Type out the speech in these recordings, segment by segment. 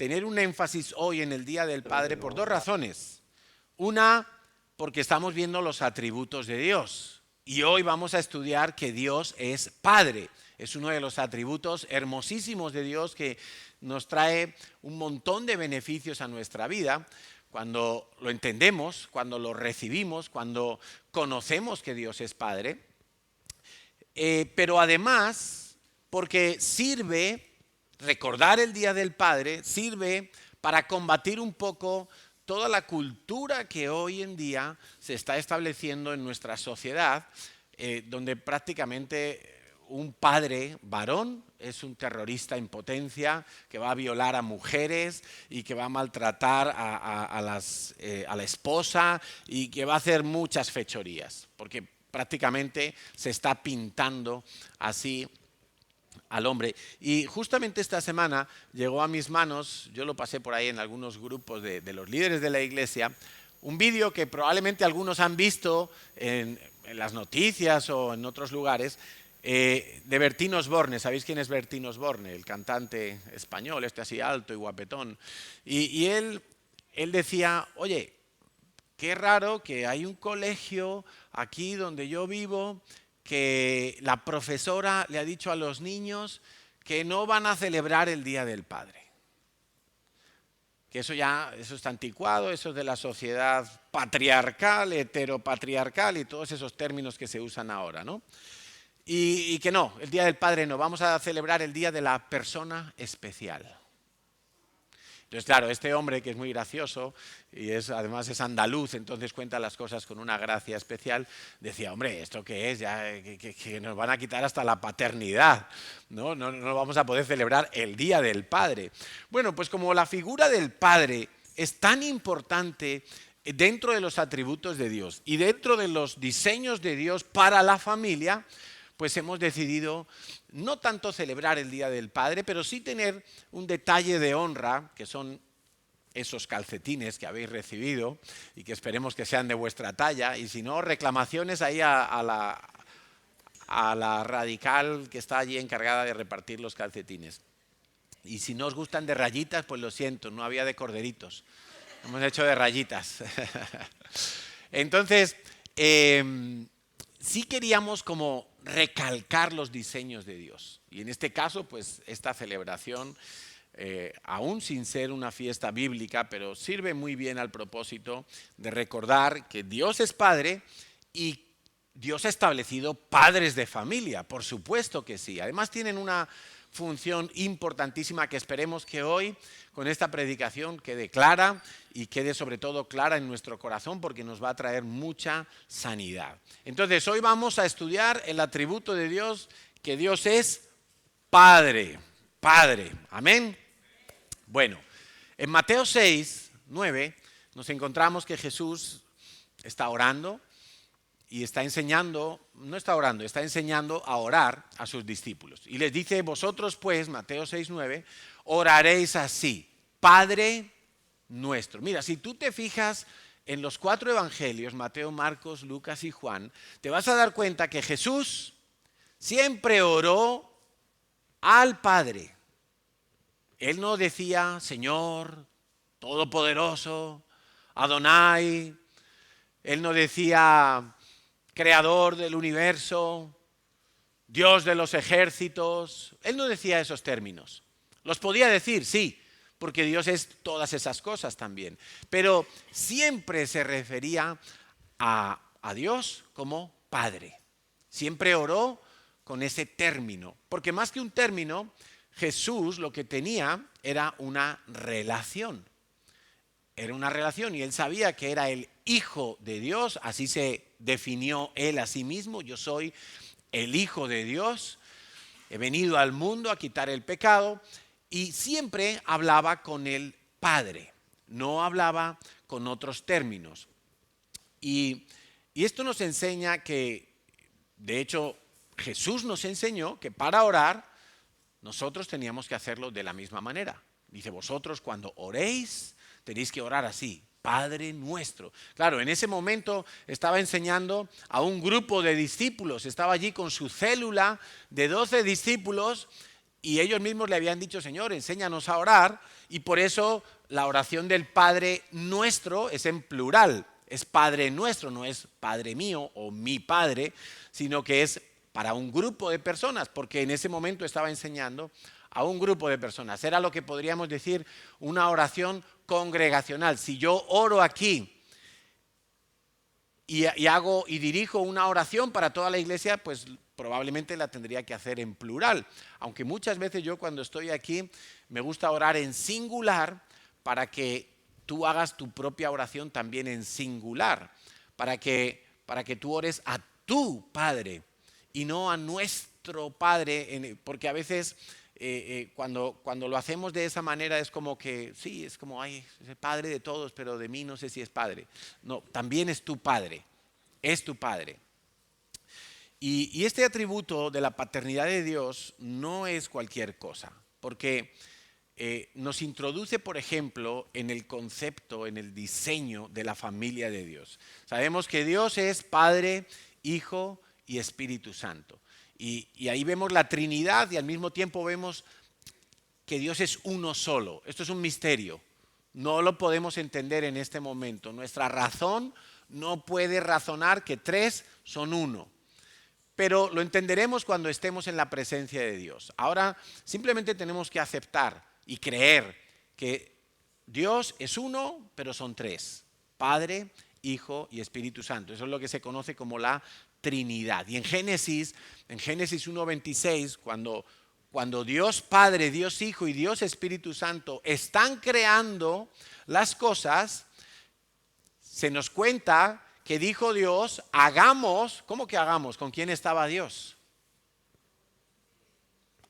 tener un énfasis hoy en el Día del Padre por dos razones. Una, porque estamos viendo los atributos de Dios. Y hoy vamos a estudiar que Dios es Padre. Es uno de los atributos hermosísimos de Dios que nos trae un montón de beneficios a nuestra vida cuando lo entendemos, cuando lo recibimos, cuando conocemos que Dios es Padre. Pero además, porque sirve, recordar el Día del Padre, sirve para combatir un poco toda la cultura que hoy en día se está estableciendo en nuestra sociedad, donde prácticamente un padre varón es un terrorista en potencia que va a violar a mujeres y que va a maltratar a la esposa y que va a hacer muchas fechorías, porque prácticamente se está pintando así al hombre. Y justamente esta semana llegó a mis manos, yo lo pasé por ahí en algunos grupos de los líderes de la iglesia, un vídeo que probablemente algunos han visto en las noticias o en otros lugares, de Bertín Osborne. ¿Sabéis quién es Bertín Osborne? El cantante español, así alto y guapetón. Y él decía, oye, qué raro que hay un colegio aquí donde yo vivo que la profesora le ha dicho a los niños que no van a celebrar el Día del Padre. Que eso está anticuado, eso es de la sociedad patriarcal, heteropatriarcal y todos esos términos que se usan ahora, ¿no? Y que no, el Día del Padre no, vamos a celebrar el Día de la Persona Especial. Entonces, claro, este hombre que es muy gracioso y además es andaluz, entonces cuenta las cosas con una gracia especial, decía, hombre, ¿esto qué es? Ya, que nos van a quitar hasta la paternidad, ¿no? No vamos a poder celebrar el Día del Padre. Bueno, pues como la figura del Padre es tan importante dentro de los atributos de Dios y dentro de los diseños de Dios para la familia, pues hemos decidido no tanto celebrar el Día del Padre, pero sí tener un detalle de honra, que son esos calcetines que habéis recibido y que esperemos que sean de vuestra talla, y si no, reclamaciones ahí a la radical que está allí encargada de repartir los calcetines. Y si no os gustan de rayitas, pues lo siento, no había de corderitos. Hemos hecho de rayitas. Entonces, sí queríamos como recalcar los diseños de Dios. Y en este caso, pues esta celebración, aún sin ser una fiesta bíblica, pero sirve muy bien al propósito de recordar que Dios es Padre y Dios ha establecido padres de familia, por supuesto que sí. Además tienen una función importantísima que esperemos que hoy con esta predicación quede clara y quede sobre todo clara en nuestro corazón porque nos va a traer mucha sanidad. Entonces hoy vamos a estudiar el atributo de Dios, que Dios es Padre. Padre, amén. Bueno, en Mateo 6, 9 nos encontramos que Jesús está orando y está enseñando, no está orando, está enseñando a orar a sus discípulos. Y les dice, vosotros pues, Mateo 6:9, oraréis así, Padre nuestro. Mira, si tú te fijas en los 4 evangelios, Mateo, Marcos, Lucas y Juan, te vas a dar cuenta que Jesús siempre oró al Padre. Él no decía, Señor, Todopoderoso, Adonai. Él no decía, Creador del universo, Dios de los ejércitos. Él no decía esos términos. Los podía decir, sí, porque Dios es todas esas cosas también. Pero siempre se refería a Dios como Padre. Siempre oró con ese término. Porque más que un término, Jesús lo que tenía era una relación. Era una relación y él sabía que era el Hijo de Dios, así se definió él a sí mismo, yo soy el Hijo de Dios, he venido al mundo a quitar el pecado y siempre hablaba con el Padre, no hablaba con otros términos. Y esto nos enseña que, de hecho, Jesús nos enseñó que para orar nosotros teníamos que hacerlo de la misma manera. Dice, vosotros cuando oréis tenéis que orar así, Padre nuestro. Claro, en ese momento estaba enseñando a un grupo de discípulos, estaba allí con su célula de 12 discípulos y ellos mismos le habían dicho, Señor, enséñanos a orar, y por eso la oración del Padre Nuestro es en plural, es Padre Nuestro, no es Padre mío o mi Padre, sino que es para un grupo de personas, porque en ese momento estaba enseñando a un grupo de personas. Era lo que podríamos decir una oración congregacional. Si yo oro aquí y dirijo una oración para toda la iglesia, pues probablemente la tendría que hacer en plural. Aunque muchas veces yo cuando estoy aquí me gusta orar en singular para que tú hagas tu propia oración también en singular, para que tú ores a tu Padre y no a nuestro Padre, porque a veces cuando lo hacemos de esa manera es como que, sí, es como, ay, es el Padre de todos, pero de mí no sé si es Padre. No, también es tu Padre, es tu Padre. Y este atributo de la paternidad de Dios no es cualquier cosa, porque nos introduce, por ejemplo, en el concepto, en el diseño de la familia de Dios. Sabemos que Dios es Padre, Hijo y Espíritu Santo. Y ahí vemos la Trinidad y al mismo tiempo vemos que Dios es uno solo. Esto es un misterio. No lo podemos entender en este momento. Nuestra razón no puede razonar que tres son uno. Pero lo entenderemos cuando estemos en la presencia de Dios. Ahora simplemente tenemos que aceptar y creer que Dios es uno, pero son tres: Padre, Hijo y Espíritu Santo. Eso es lo que se conoce como la Trinidad. Y en Génesis 1:26, cuando Dios Padre, Dios Hijo y Dios Espíritu Santo están creando las cosas, se nos cuenta que dijo Dios, hagamos. ¿Cómo que hagamos? ¿Con quién estaba Dios?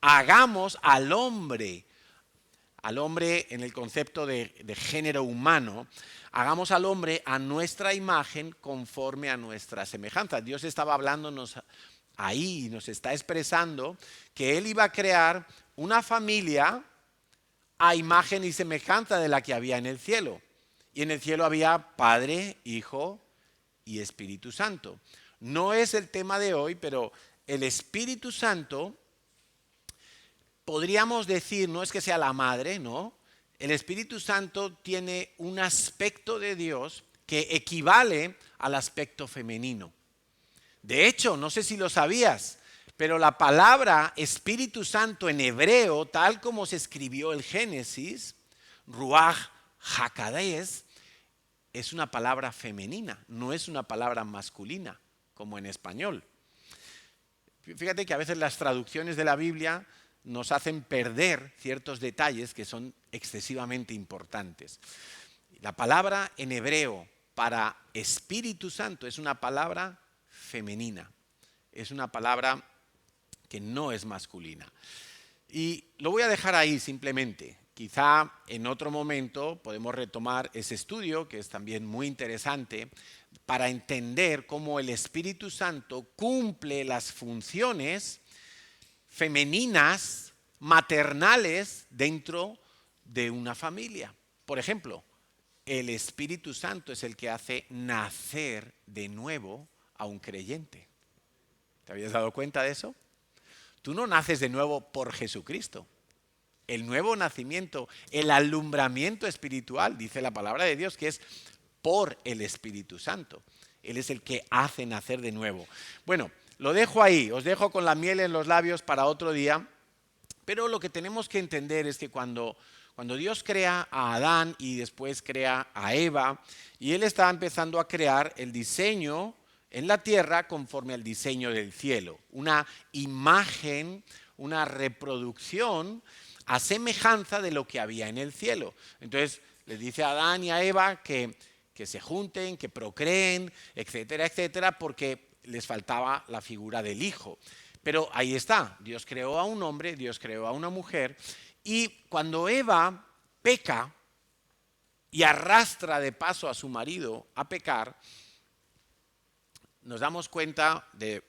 Hagamos al hombre en el concepto de género humano, hagamos al hombre a nuestra imagen conforme a nuestra semejanza. Dios estaba hablándonos ahí y nos está expresando que Él iba a crear una familia a imagen y semejanza de la que había en el cielo. Y en el cielo había Padre, Hijo y Espíritu Santo. No es el tema de hoy, pero el Espíritu Santo, podríamos decir, no es que sea la madre, ¿no? El Espíritu Santo tiene un aspecto de Dios que equivale al aspecto femenino. De hecho, no sé si lo sabías, pero la palabra Espíritu Santo en hebreo, tal como se escribió el Génesis, Ruach HaKodesh, es una palabra femenina, no es una palabra masculina, como en español. Fíjate que a veces las traducciones de la Biblia nos hacen perder ciertos detalles que son excesivamente importantes. La palabra en hebreo para Espíritu Santo es una palabra femenina, es una palabra que no es masculina. Y lo voy a dejar ahí simplemente. Quizá en otro momento podemos retomar ese estudio, que es también muy interesante, para entender cómo el Espíritu Santo cumple las funciones femeninas, maternales, dentro de una familia. Por ejemplo, el Espíritu Santo es el que hace nacer de nuevo a un creyente. ¿Te habías dado cuenta de eso? Tú no naces de nuevo por Jesucristo. El nuevo nacimiento, el alumbramiento espiritual, dice la palabra de Dios, que es por el Espíritu Santo. Él es el que hace nacer de nuevo. Bueno, lo dejo ahí, os dejo con la miel en los labios para otro día, pero lo que tenemos que entender es que cuando Dios crea a Adán y después crea a Eva, y Él está empezando a crear el diseño en la tierra conforme al diseño del cielo, una imagen, una reproducción a semejanza de lo que había en el cielo. Entonces les dice a Adán y a Eva que se junten, que procreen, etcétera, etcétera, porque les faltaba la figura del hijo. Pero ahí está, Dios creó a un hombre, Dios creó a una mujer, y cuando Eva peca y arrastra de paso a su marido a pecar, nos damos cuenta de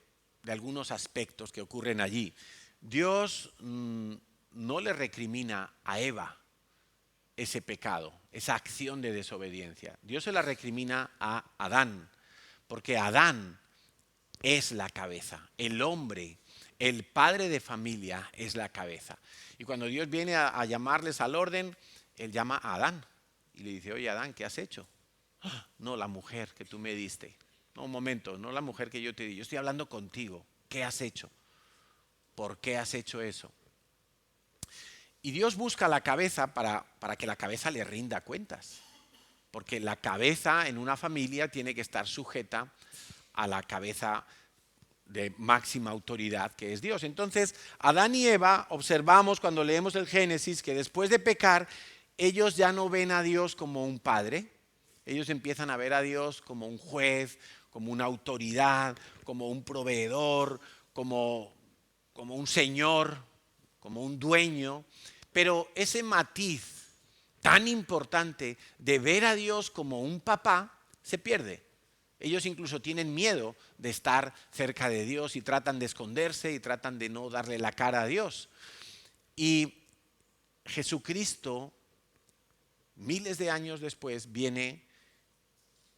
algunos aspectos que ocurren allí. Dios no le recrimina a Eva ese pecado, esa acción de desobediencia. Dios se la recrimina a Adán, porque Adán es la cabeza, el hombre El padre de familia es la cabeza. Y cuando Dios viene a llamarles al orden, Él llama a Adán y le dice, oye Adán, ¿qué has hecho? "Ah, no, la mujer que tú me diste. No, un momento, no la mujer que yo te di. Yo estoy hablando contigo. ¿Qué has hecho? ¿Por qué has hecho eso? Y Dios busca la cabeza para que la cabeza le rinda cuentas. Porque la cabeza en una familia tiene que estar sujeta a la cabeza de máxima autoridad que es Dios. Entonces, Adán y Eva, observamos cuando leemos el Génesis que después de pecar, ellos ya no ven a Dios como un padre, ellos empiezan a ver a Dios como un juez, como una autoridad, como un proveedor, como un señor, como un dueño. Pero ese matiz tan importante de ver a Dios como un papá se pierde. Ellos incluso tienen miedo de estar cerca de Dios y tratan de esconderse y tratan de no darle la cara a Dios. Y Jesucristo, miles de años después, viene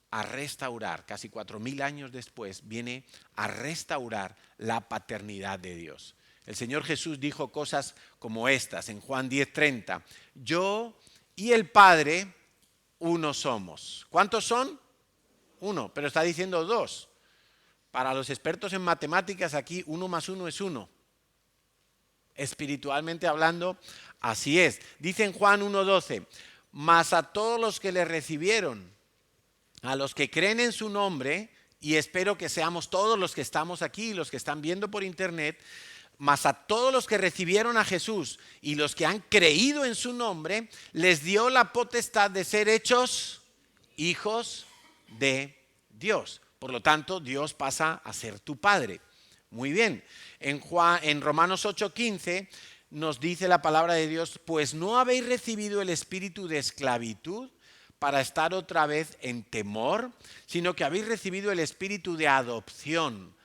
a restaurar, casi 4000 años después, viene a restaurar la paternidad de Dios. El Señor Jesús dijo cosas como estas en Juan 10:30. Yo y el Padre uno somos. ¿Cuántos son? Uno, pero está diciendo dos. Para los expertos en matemáticas aquí 1 más 1 es 1. Espiritualmente hablando, así es. Dice en Juan 1:12, mas a todos los que le recibieron, a los que creen en su nombre, y espero que seamos todos los que estamos aquí, los que están viendo por internet, mas a todos los que recibieron a Jesús y los que han creído en su nombre, les dio la potestad de ser hechos hijos de Dios. Por lo tanto, Dios pasa a ser tu Padre. Muy bien. En Romanos 8:15 nos dice la palabra de Dios, pues no habéis recibido el espíritu de esclavitud para estar otra vez en temor, sino que habéis recibido el espíritu de adopción.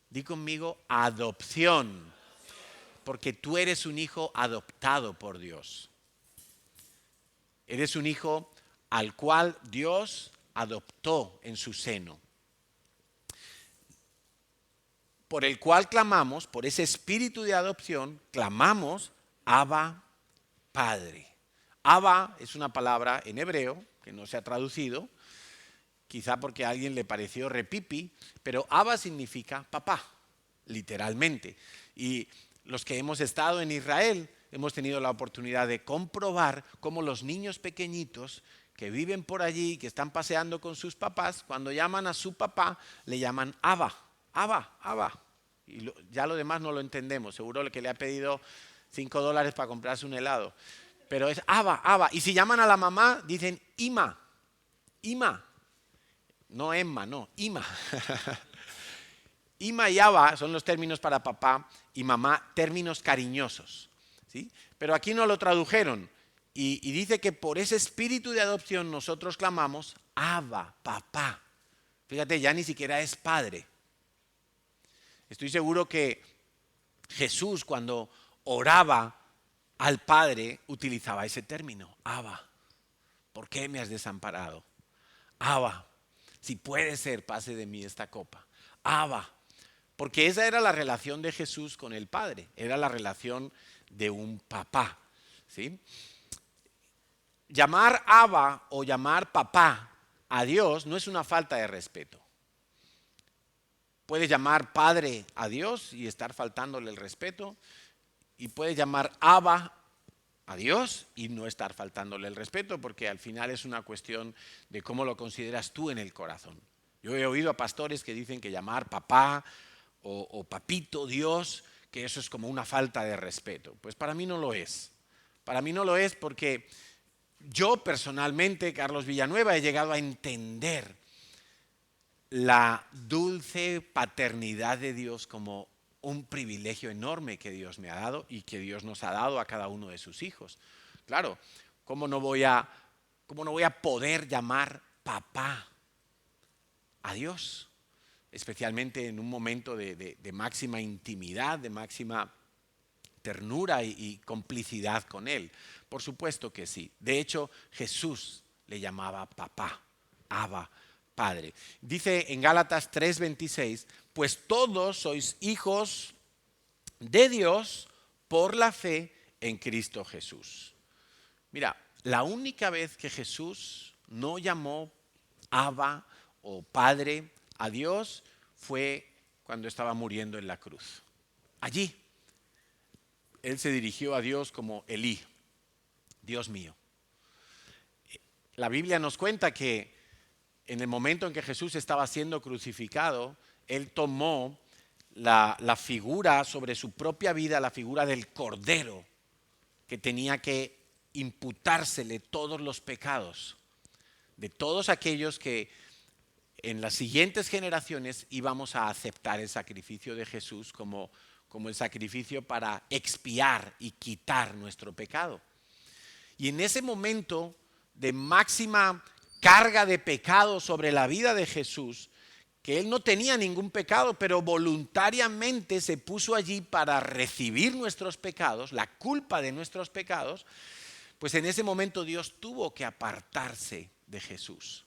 Di conmigo, adopción. Porque tú eres un hijo adoptado por Dios. Eres un hijo al cual Dios adoptó en su seno. Por el cual clamamos, por ese espíritu de adopción, clamamos, Abba, Padre. Abba es una palabra en hebreo que no se ha traducido, quizá porque a alguien le pareció repipi, pero Abba significa papá, literalmente. Y los que hemos estado en Israel hemos tenido la oportunidad de comprobar cómo los niños pequeñitos que viven por allí, que están paseando con sus papás, cuando llaman a su papá, le llaman Abba, Abba, Abba. Y ya lo demás no lo entendemos. Seguro que le ha pedido $5 para comprarse un helado. Pero es Abba, Abba. Y si llaman a la mamá, dicen Ima, Ima. No Emma, no, Ima. Ima y Abba son los términos para papá y mamá, términos cariñosos. ¿Sí? Pero aquí no lo tradujeron. Y dice que por ese espíritu de adopción nosotros clamamos, Abba, papá. Fíjate, ya ni siquiera es padre. Estoy seguro que Jesús cuando oraba al Padre utilizaba ese término, Abba. ¿Por qué me has desamparado? Abba, si puede ser, pase de mí esta copa. Abba, porque esa era la relación de Jesús con el Padre, era la relación de un papá. ¿Sí? Llamar Abba o llamar papá a Dios no es una falta de respeto. Puedes llamar padre a Dios y estar faltándole el respeto, y puedes llamar Abba a Dios y no estar faltándole el respeto, porque al final es una cuestión de cómo lo consideras tú en el corazón. Yo he oído a pastores que dicen que llamar papá o papito Dios, que eso es como una falta de respeto. Pues para mí no lo es. Para mí no lo es porque yo personalmente, Carlos Villanueva, he llegado a entender la dulce paternidad de Dios como un privilegio enorme que Dios me ha dado y que Dios nos ha dado a cada uno de sus hijos. Claro, ¿cómo no voy a poder llamar papá a Dios? Especialmente en un momento de máxima intimidad, de máxima ternura y complicidad con Él. Por supuesto que sí. De hecho, Jesús le llamaba papá, Abba, Padre. Dice en Gálatas 3:26, pues todos sois hijos de Dios por la fe en Cristo Jesús. Mira, la única vez que Jesús no llamó Abba o Padre a Dios fue cuando estaba muriendo en la cruz. Allí, él se dirigió a Dios como Elí, Dios mío. La Biblia nos cuenta que en el momento en que Jesús estaba siendo crucificado, él tomó la figura sobre su propia vida, la figura del Cordero, que tenía que imputársele todos los pecados de todos aquellos que en las siguientes generaciones íbamos a aceptar el sacrificio de Jesús como el sacrificio para expiar y quitar nuestro pecado. Y en ese momento de máxima carga de pecado sobre la vida de Jesús, que él no tenía ningún pecado, pero voluntariamente se puso allí para recibir nuestros pecados, la culpa de nuestros pecados, pues en ese momento Dios tuvo que apartarse de Jesús,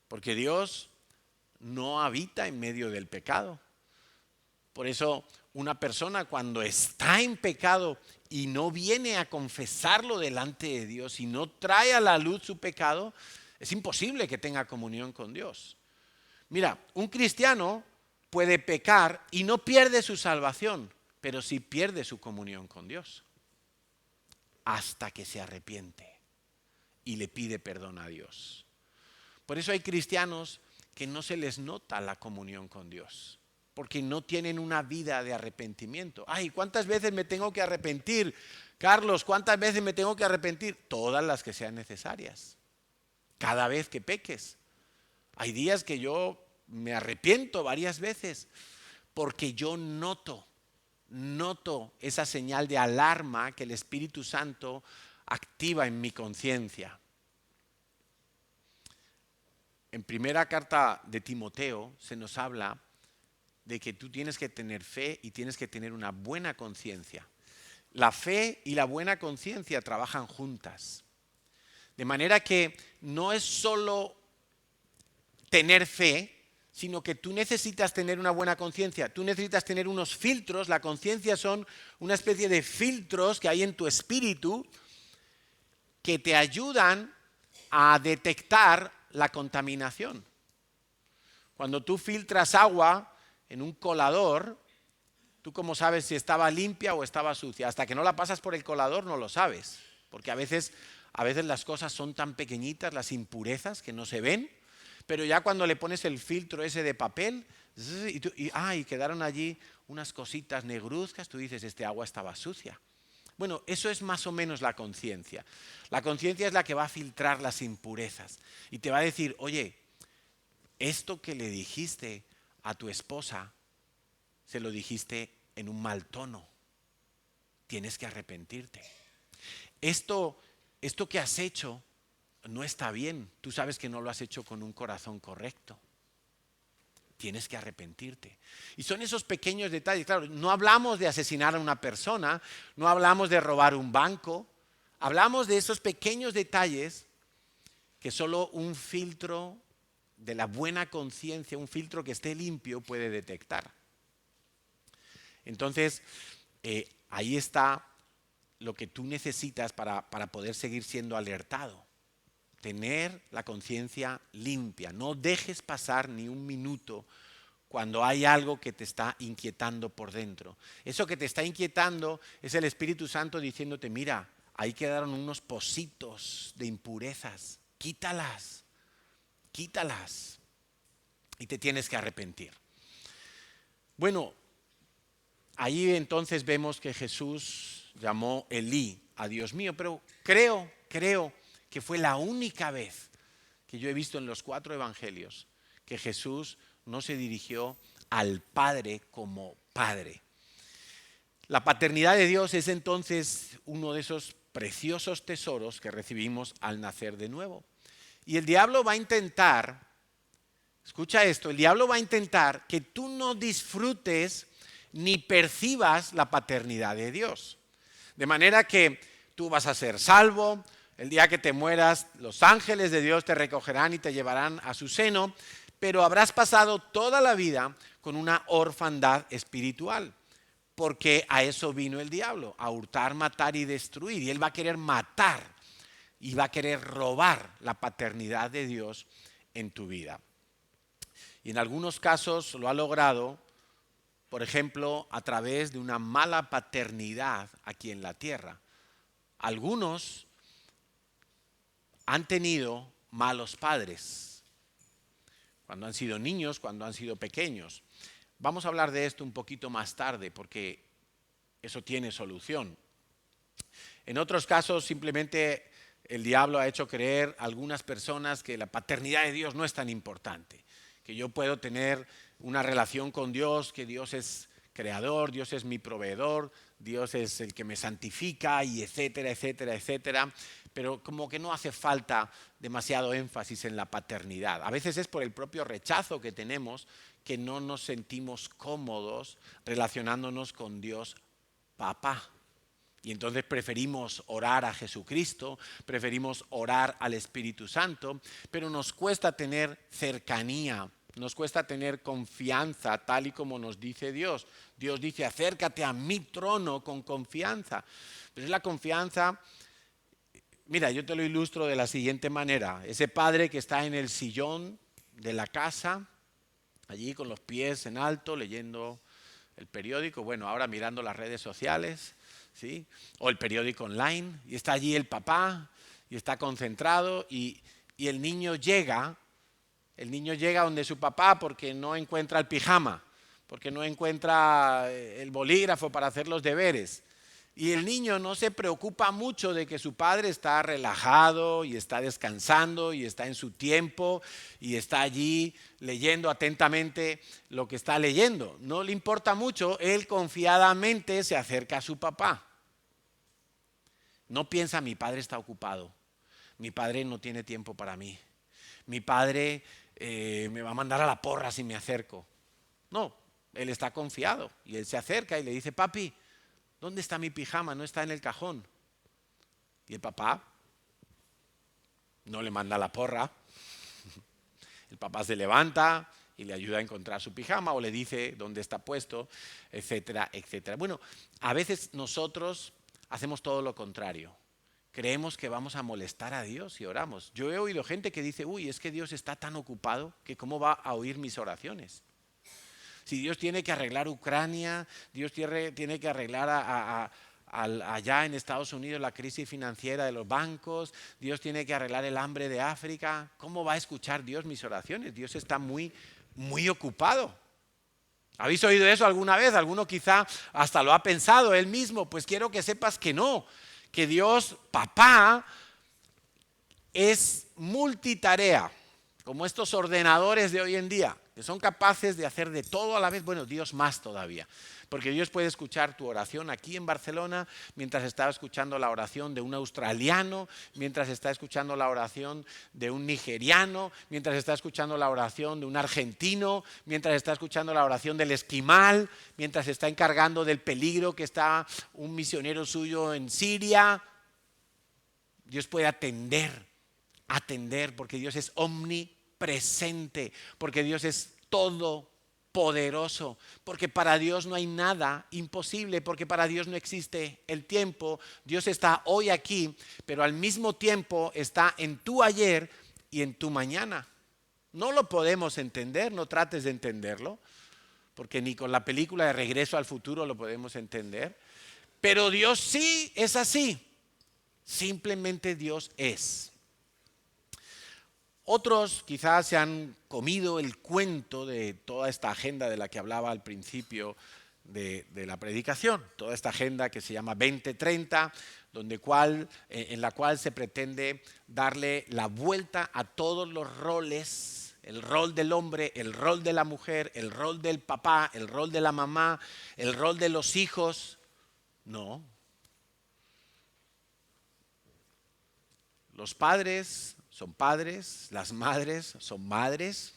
porque Dios no habita en medio del pecado. Por eso una persona cuando está en pecado y no viene a confesarlo delante de Dios y no trae a la luz su pecado, es imposible que tenga comunión con Dios. Mira, un cristiano puede pecar y no pierde su salvación, pero sí pierde su comunión con Dios hasta que se arrepiente y le pide perdón a Dios. Por eso hay cristianos que no se les nota la comunión con Dios, porque no tienen una vida de arrepentimiento. Ay, ¿cuántas veces me tengo que arrepentir? Carlos, ¿cuántas veces me tengo que arrepentir? Todas las que sean necesarias. Cada vez que peques. Hay días que yo me arrepiento varias veces porque yo noto esa señal de alarma que el Espíritu Santo activa en mi conciencia. En primera carta de Timoteo se nos habla de que tú tienes que tener fe y tienes que tener una buena conciencia. La fe y la buena conciencia trabajan juntas. De manera que no es solo tener fe, sino que tú necesitas tener una buena conciencia. Tú necesitas tener unos filtros. La conciencia son una especie de filtros que hay en tu espíritu que te ayudan a detectar la contaminación. Cuando tú filtras agua en un colador, ¿tú cómo sabes si estaba limpia o estaba sucia? Hasta que no la pasas por el colador no lo sabes, porque a veces las cosas son tan pequeñitas, las impurezas, que no se ven, pero ya cuando le pones el filtro ese de papel y quedaron allí unas cositas negruzcas, tú dices, este agua estaba sucia. Bueno, eso es más o menos la conciencia. La conciencia es la que va a filtrar las impurezas y te va a decir, oye, esto que le dijiste a tu esposa, se lo dijiste en un mal tono. Tienes que arrepentirte. Esto que has hecho no está bien. Tú sabes que no lo has hecho con un corazón correcto. Tienes que arrepentirte. Y son esos pequeños detalles. Claro, no hablamos de asesinar a una persona, no hablamos de robar un banco. Hablamos de esos pequeños detalles que solo un filtro de la buena conciencia, un filtro que esté limpio, puede detectar. Entonces, ahí está lo que tú necesitas para poder seguir siendo alertado. Tener la conciencia limpia. No dejes pasar ni un minuto cuando hay algo que te está inquietando por dentro. Eso que te está inquietando es el Espíritu Santo diciéndote, mira, ahí quedaron unos pocitos de impurezas. Quítalas. Y te tienes que arrepentir. Bueno, ahí entonces vemos que Jesús llamó Elí a Dios mío, pero creo que fue la única vez que yo he visto en los 4 evangelios que Jesús no se dirigió al Padre como Padre. La paternidad de Dios es entonces uno de esos preciosos tesoros que recibimos al nacer de nuevo. Y el diablo va a intentar, escucha esto, el diablo va a intentar que tú no disfrutes ni percibas la paternidad de Dios. De manera que tú vas a ser salvo. El día que te mueras, los ángeles de Dios te recogerán y te llevarán a su seno, pero habrás pasado toda la vida con una orfandad espiritual, porque a eso vino el diablo, a hurtar, matar y destruir. Y él va a querer matar y va a querer robar la paternidad de Dios en tu vida. Y en algunos casos lo ha logrado, por ejemplo, a través de una mala paternidad aquí en la tierra. Algunos han tenido malos padres cuando han sido niños, cuando han sido pequeños. Vamos a hablar de esto un poquito más tarde porque eso tiene solución. En otros casos simplemente el diablo ha hecho creer a algunas personas que la paternidad de Dios no es tan importante, que yo puedo tener una relación con Dios, que Dios es creador, Dios es mi proveedor, Dios es el que me santifica y etcétera, etcétera, etcétera, pero como que no hace falta demasiado énfasis en la paternidad. A veces es por el propio rechazo que tenemos que no nos sentimos cómodos relacionándonos con Dios Papá. Y entonces preferimos orar a Jesucristo, preferimos orar al Espíritu Santo, pero nos cuesta tener cercanía, nos cuesta tener confianza, tal y como nos dice Dios. Dios dice, acércate a mi trono con confianza. Pero es la confianza, mira, yo te lo ilustro de la siguiente manera. Ese padre que está en el sillón de la casa, allí con los pies en alto, leyendo el periódico, bueno, ahora mirando las redes sociales, ¿sí? O el periódico online, y está allí el papá, y está concentrado, y el niño llega donde su papá porque no encuentra el pijama, porque no encuentra el bolígrafo para hacer los deberes. Y el niño no se preocupa mucho de que su padre está relajado y está descansando y está en su tiempo y está allí leyendo atentamente lo que está leyendo. No le importa mucho, él confiadamente se acerca a su papá. No piensa, mi padre está ocupado, mi padre no tiene tiempo para mí, mi padre me va a mandar a la porra si me acerco. No, él está confiado y él se acerca y le dice, papi, ¿dónde está mi pijama? No está en el cajón. Y el papá no le manda la porra. El papá se levanta y le ayuda a encontrar su pijama o le dice dónde está puesto, etcétera, etcétera. Bueno, a veces nosotros hacemos todo lo contrario. Creemos que vamos a molestar a Dios si oramos. Yo he oído gente que dice, uy, es que Dios está tan ocupado que ¿cómo va a oír mis oraciones? Si Dios tiene que arreglar Ucrania, Dios tiene que arreglar allá en Estados Unidos la crisis financiera de los bancos, Dios tiene que arreglar el hambre de África, ¿cómo va a escuchar Dios mis oraciones? Dios está muy, muy ocupado. ¿Habéis oído eso alguna vez? Alguno quizá hasta lo ha pensado él mismo. Pues quiero que sepas que no, que Dios, papá, es multitarea, como estos ordenadores de hoy en día, que son capaces de hacer de todo a la vez. Bueno, Dios más todavía, porque Dios puede escuchar tu oración aquí en Barcelona, mientras está escuchando la oración de un australiano, mientras está escuchando la oración de un nigeriano, mientras está escuchando la oración de un argentino, mientras está escuchando la oración del esquimal, mientras está encargando del peligro que está un misionero suyo en Siria. Dios puede atender, porque Dios es omnipresente, porque Dios es todopoderoso, porque para Dios no hay nada imposible, porque para Dios no existe el tiempo. Dios está hoy aquí, pero al mismo tiempo está en tu ayer y en tu mañana. No lo podemos entender, no trates de entenderlo, porque ni con la película de Regreso al Futuro lo podemos entender, pero Dios sí es así. Simplemente Dios es. Otros quizás se han comido el cuento de toda esta agenda de la que hablaba al principio de la predicación, toda esta agenda que se llama 2030, en la cual se pretende darle la vuelta a todos los roles, el rol del hombre, el rol de la mujer, el rol del papá, el rol de la mamá, el rol de los hijos. No. Los padres son padres, las madres son madres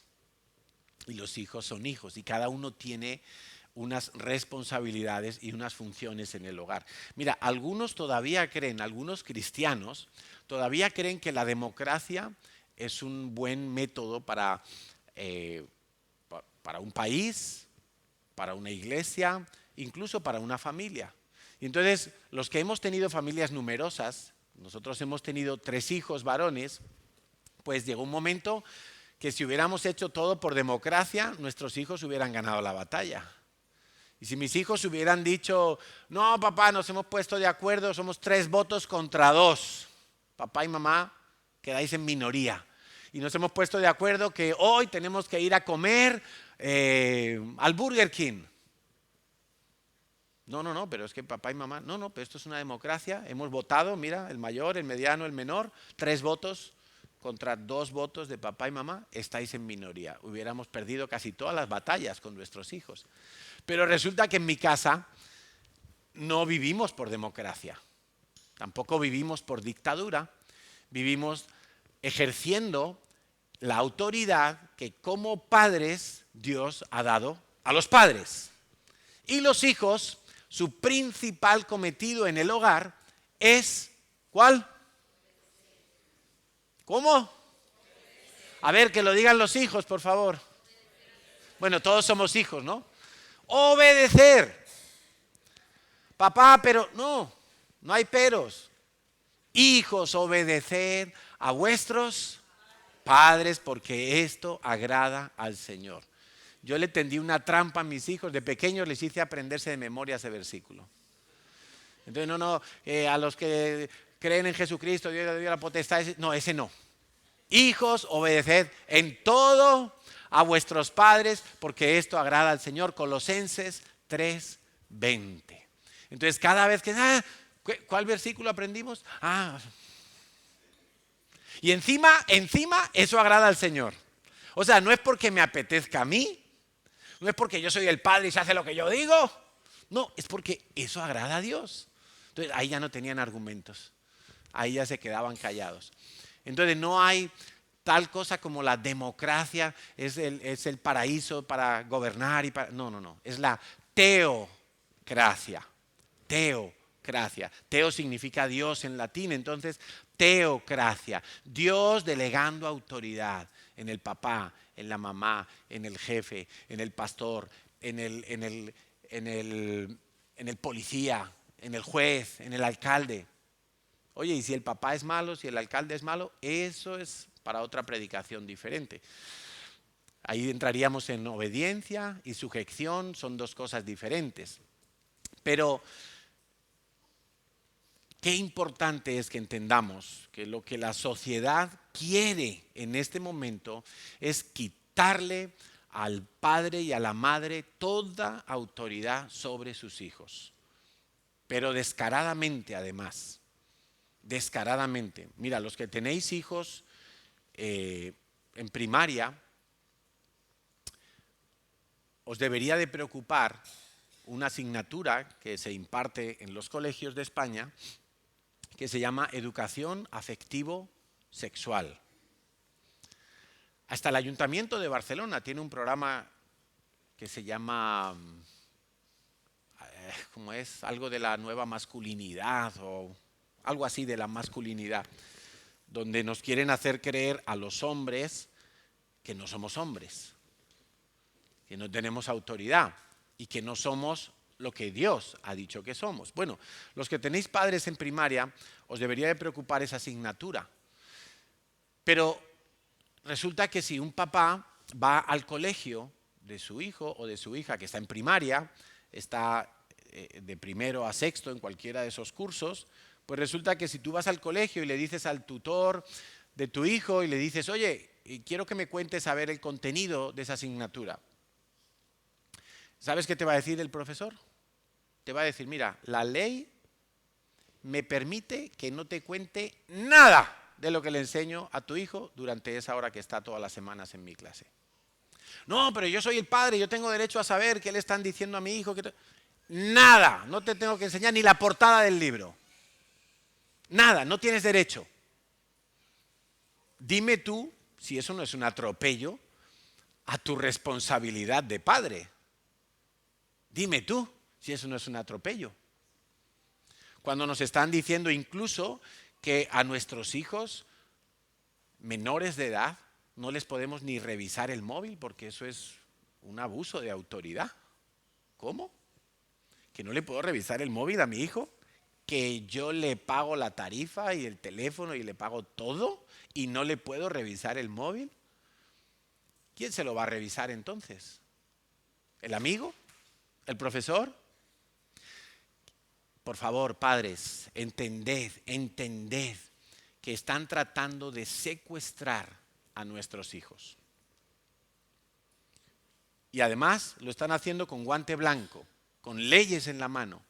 y los hijos son hijos. Y cada uno tiene unas responsabilidades y unas funciones en el hogar. Mira, algunos cristianos todavía creen que la democracia es un buen método para un país, para una iglesia, incluso para una familia. Y entonces, los que hemos tenido familias numerosas, nosotros hemos tenido 3 hijos varones, pues llegó un momento que si hubiéramos hecho todo por democracia, nuestros hijos hubieran ganado la batalla. Y si mis hijos hubieran dicho, no papá, nos hemos puesto de acuerdo, somos 3 votos contra 2, papá y mamá quedáis en minoría. Y nos hemos puesto de acuerdo que hoy tenemos que ir a comer al Burger King. No, pero es que papá y mamá, no, pero esto es una democracia, hemos votado, mira, el mayor, el mediano, el menor, 3 votos contra 2 votos de papá y mamá, estáis en minoría. Hubiéramos perdido casi todas las batallas con nuestros hijos. Pero resulta que en mi casa no vivimos por democracia, tampoco vivimos por dictadura, vivimos ejerciendo la autoridad que como padres Dios ha dado a los padres. Y los hijos, su principal cometido en el hogar es, ¿cuál? ¿Cómo? A ver, que lo digan los hijos, por favor. Bueno, todos somos hijos, ¿no? Obedecer. Papá, pero no hay peros. Hijos, obedeced a vuestros padres porque esto agrada al Señor. Yo le tendí una trampa a mis hijos, de pequeños les hice aprenderse de memoria ese versículo. Entonces a los que creen en Jesucristo, Dios le dio la potestad, no, ese no. Hijos, obedeced en todo a vuestros padres porque esto agrada al Señor. Colosenses 3:20. Entonces cada vez que, ¿cuál versículo aprendimos? Y encima eso agrada al Señor. O sea, no es porque me apetezca a mí, no es porque yo soy el padre y se hace lo que yo digo, no, es porque eso agrada a Dios. Entonces ahí ya no tenían argumentos, ahí ya se quedaban callados. Entonces no hay tal cosa como la democracia, es el paraíso para gobernar y para... No, es la teocracia. Teocracia. Teo significa Dios en latín, entonces teocracia. Dios delegando autoridad en el papá, en la mamá, en el jefe, en el pastor, en el policía, en el juez, en el alcalde. Oye, y si el papá es malo, si el alcalde es malo, eso es para otra predicación diferente. Ahí entraríamos en obediencia y sujeción, son 2 cosas diferentes. Pero qué importante es que entendamos que lo que la sociedad quiere en este momento es quitarle al padre y a la madre toda autoridad sobre sus hijos. Pero descaradamente además. Descaradamente. Mira, los que tenéis hijos en primaria, os debería de preocupar una asignatura que se imparte en los colegios de España que se llama Educación Afectivo-Sexual. Hasta el Ayuntamiento de Barcelona tiene un programa que se llama, ¿cómo es? Algo de la nueva masculinidad o algo así de la masculinidad, donde nos quieren hacer creer a los hombres que no somos hombres, que no tenemos autoridad y que no somos lo que Dios ha dicho que somos. Bueno, los que tenéis padres en primaria, os debería de preocupar esa asignatura. Pero resulta que si un papá va al colegio de su hijo o de su hija que está en primaria, está de primero a sexto en cualquiera de esos cursos, pues resulta que si tú vas al colegio y le dices al tutor de tu hijo y le dices, oye, quiero que me cuentes a ver el contenido de esa asignatura. ¿Sabes qué te va a decir el profesor? Te va a decir, mira, la ley me permite que no te cuente nada de lo que le enseño a tu hijo durante esa hora que está todas las semanas en mi clase. No, pero yo soy el padre, yo tengo derecho a saber qué le están diciendo a mi hijo. Nada, no te tengo que enseñar ni la portada del libro. Nada, no tienes derecho. Dime tú si eso no es un atropello a tu responsabilidad de padre. Dime tú si eso no es un atropello. Cuando nos están diciendo incluso que a nuestros hijos menores de edad no les podemos ni revisar el móvil porque eso es un abuso de autoridad. ¿Cómo? ¿Que no le puedo revisar el móvil a mi hijo? ¿Que yo le pago la tarifa y el teléfono y le pago todo y no le puedo revisar el móvil? ¿Quién se lo va a revisar entonces? ¿El amigo? ¿El profesor? Por favor, padres, entended que están tratando de secuestrar a nuestros hijos. Y además lo están haciendo con guante blanco, con leyes en la mano.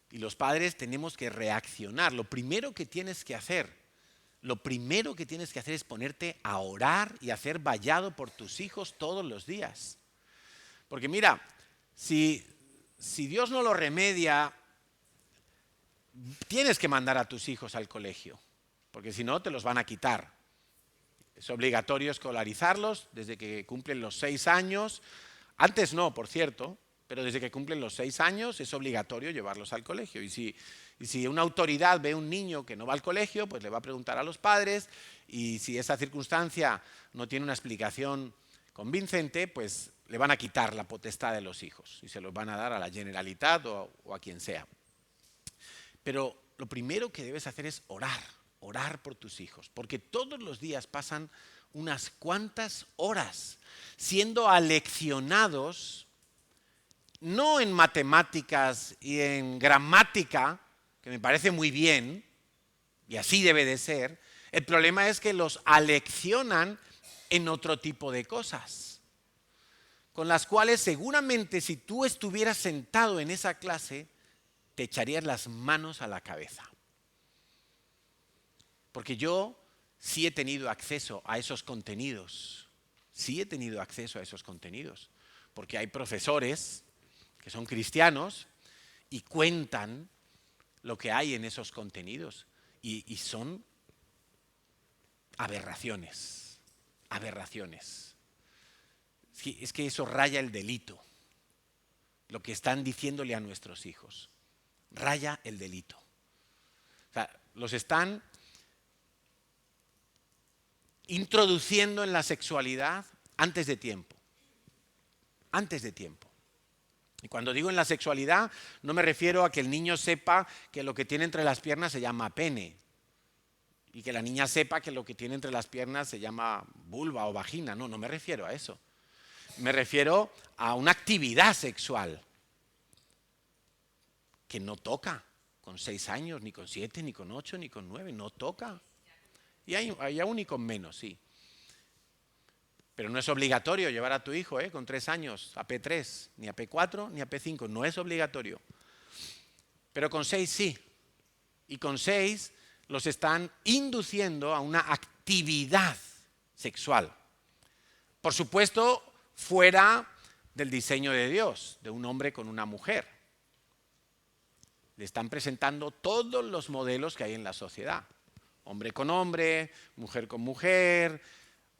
Y los padres tenemos que reaccionar. Lo primero que tienes que hacer es ponerte a orar y a hacer vallado por tus hijos todos los días. Porque mira, si Dios no lo remedia, tienes que mandar a tus hijos al colegio, porque si no te los van a quitar. Es obligatorio escolarizarlos desde que cumplen los 6 años. Antes no, por cierto, pero desde que cumplen los 6 años es obligatorio llevarlos al colegio. Y si una autoridad ve a un niño que no va al colegio, pues le va a preguntar a los padres, y si esa circunstancia no tiene una explicación convincente, pues le van a quitar la potestad de los hijos y se los van a dar a la Generalitat o a quien sea. Pero lo primero que debes hacer es orar por tus hijos, porque todos los días pasan unas cuantas horas siendo aleccionados, no en matemáticas y en gramática, que me parece muy bien, y así debe de ser. El problema es que los aleccionan en otro tipo de cosas, con las cuales seguramente si tú estuvieras sentado en esa clase, te echarías las manos a la cabeza. Porque yo sí he tenido acceso a esos contenidos. Porque hay profesores que son cristianos y cuentan lo que hay en esos contenidos. Y son aberraciones. Es que eso raya el delito. Lo que están diciéndole a nuestros hijos. Raya el delito. O sea, los están introduciendo en la sexualidad antes de tiempo. Y cuando digo en la sexualidad, no me refiero a que el niño sepa que lo que tiene entre las piernas se llama pene, y que la niña sepa que lo que tiene entre las piernas se llama vulva o vagina. No me refiero a eso. Me refiero a una actividad sexual que no toca con 6 años, ni con 7, ni con 8, ni con 9, no toca. Y hay aún y con menos, sí. Pero no es obligatorio llevar a tu hijo con 3 años a P3, ni a P4, ni a P5, no es obligatorio. Pero con 6 sí. Y con 6 los están induciendo a una actividad sexual. Por supuesto, fuera del diseño de Dios, de un hombre con una mujer. Le están presentando todos los modelos que hay en la sociedad. Hombre con hombre, mujer con mujer,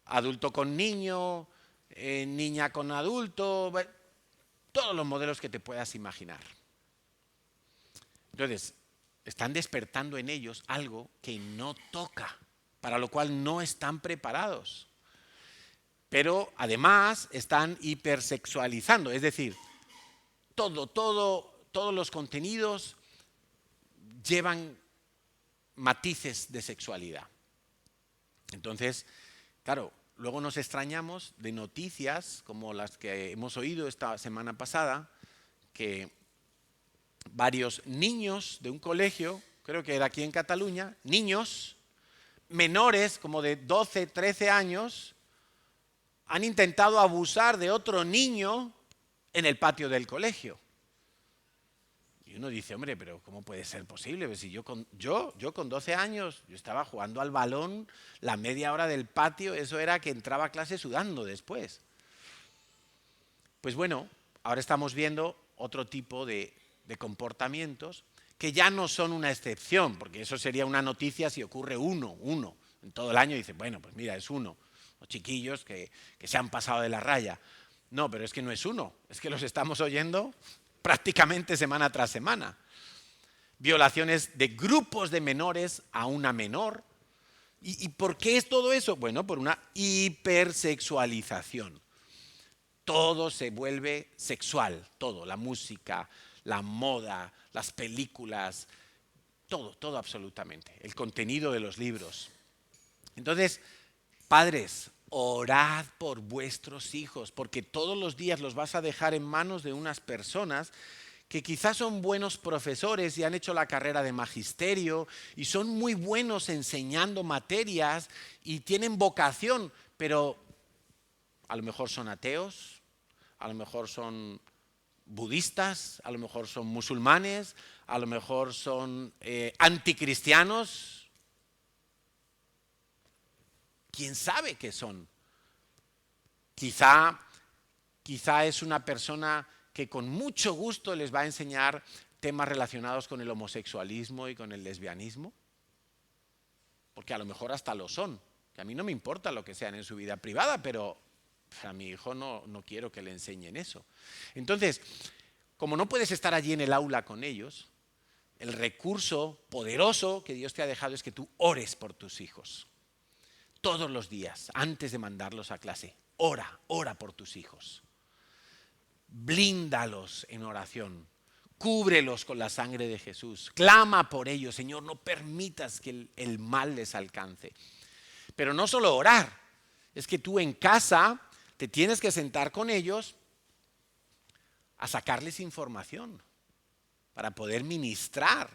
adulto con niño, niña con adulto, todos los modelos que te puedas imaginar. Entonces, están despertando en ellos algo que no toca, para lo cual no están preparados. Pero además están hipersexualizando, es decir, todos los contenidos llevan matices de sexualidad. Entonces, claro, luego nos extrañamos de noticias como las que hemos oído esta semana pasada, que varios niños de un colegio, creo que era aquí en Cataluña, niños menores como de 12, 13 años, han intentado abusar de otro niño en el patio del colegio. Y uno dice, hombre, pero ¿cómo puede ser posible? Pues si yo con 12 años, yo estaba jugando al balón, la media hora del patio, eso era que entraba a clase sudando después. Pues bueno, ahora estamos viendo otro tipo de comportamientos que ya no son una excepción, porque eso sería una noticia si ocurre uno en todo el año, y dice, bueno, pues mira, es uno, los chiquillos que se han pasado de la raya. No, pero es que no es uno, es que los estamos oyendo prácticamente semana tras semana. Violaciones de grupos de menores a una menor. ¿Y por qué es todo eso? Bueno, por una hipersexualización. Todo se vuelve sexual, todo, la música, la moda, las películas, todo absolutamente, el contenido de los libros. Entonces, padres, orad por vuestros hijos, porque todos los días los vas a dejar en manos de unas personas que quizás son buenos profesores y han hecho la carrera de magisterio y son muy buenos enseñando materias y tienen vocación, pero a lo mejor son ateos, a lo mejor son budistas, a lo mejor son musulmanes, a lo mejor son anticristianos. ¿Quién sabe qué son? Quizá es una persona que con mucho gusto les va a enseñar temas relacionados con el homosexualismo y con el lesbianismo, porque a lo mejor hasta lo son, que a mí no me importa lo que sean en su vida privada, pero a mi hijo no quiero que le enseñen eso. Entonces, como no puedes estar allí en el aula con ellos, el recurso poderoso que Dios te ha dejado es que tú ores por tus hijos. Todos los días, antes de mandarlos a clase, ora por tus hijos. Blíndalos en oración. Cúbrelos con la sangre de Jesús. Clama por ellos, Señor, no permitas que el mal les alcance. Pero no solo orar, es que tú en casa te tienes que sentar con ellos a sacarles información para poder ministrar.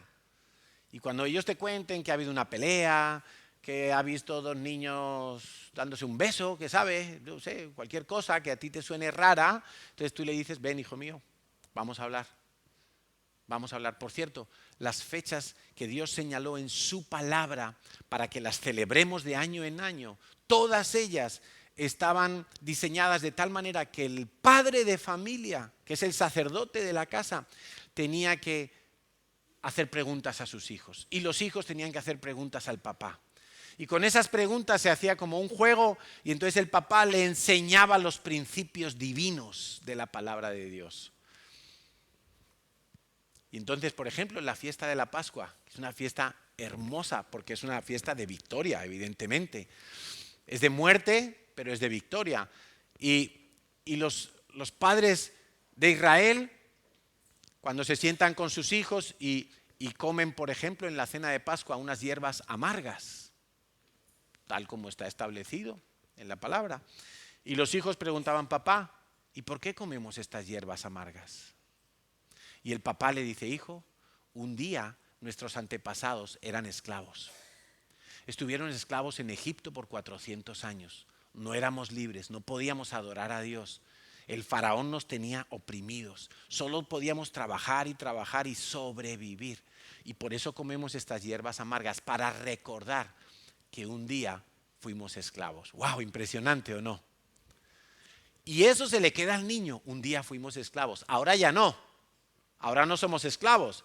Y cuando ellos te cuenten que ha habido una pelea, que ha visto dos niños dándose un beso, que sabe, no sé, cualquier cosa que a ti te suene rara, entonces tú le dices, ven hijo mío, vamos a hablar. Vamos a hablar. Por cierto, las fechas que Dios señaló en su palabra para que las celebremos de año en año, todas ellas estaban diseñadas de tal manera que el padre de familia, que es el sacerdote de la casa, tenía que hacer preguntas a sus hijos y los hijos tenían que hacer preguntas al papá. Y con esas preguntas se hacía como un juego y entonces el papá le enseñaba los principios divinos de la palabra de Dios. Y entonces, por ejemplo, en la fiesta de la Pascua, que es una fiesta hermosa porque es una fiesta de victoria, evidentemente. Es de muerte, pero es de victoria. Y los padres de Israel, cuando se sientan con sus hijos y comen, por ejemplo, en la cena de Pascua unas hierbas amargas, tal como está establecido en la palabra. Y los hijos preguntaban, papá, ¿y por qué comemos estas hierbas amargas? Y el papá le dice, hijo, un día nuestros antepasados eran esclavos. Estuvieron esclavos en Egipto por 400 años. No éramos libres, no podíamos adorar a Dios. El faraón nos tenía oprimidos. Solo podíamos trabajar y sobrevivir. Y por eso comemos estas hierbas amargas, para recordar que un día fuimos esclavos. ¡Wow! Impresionante, ¿o no? Y eso se le queda al niño. Un día fuimos esclavos. Ahora ya no. Ahora no somos esclavos.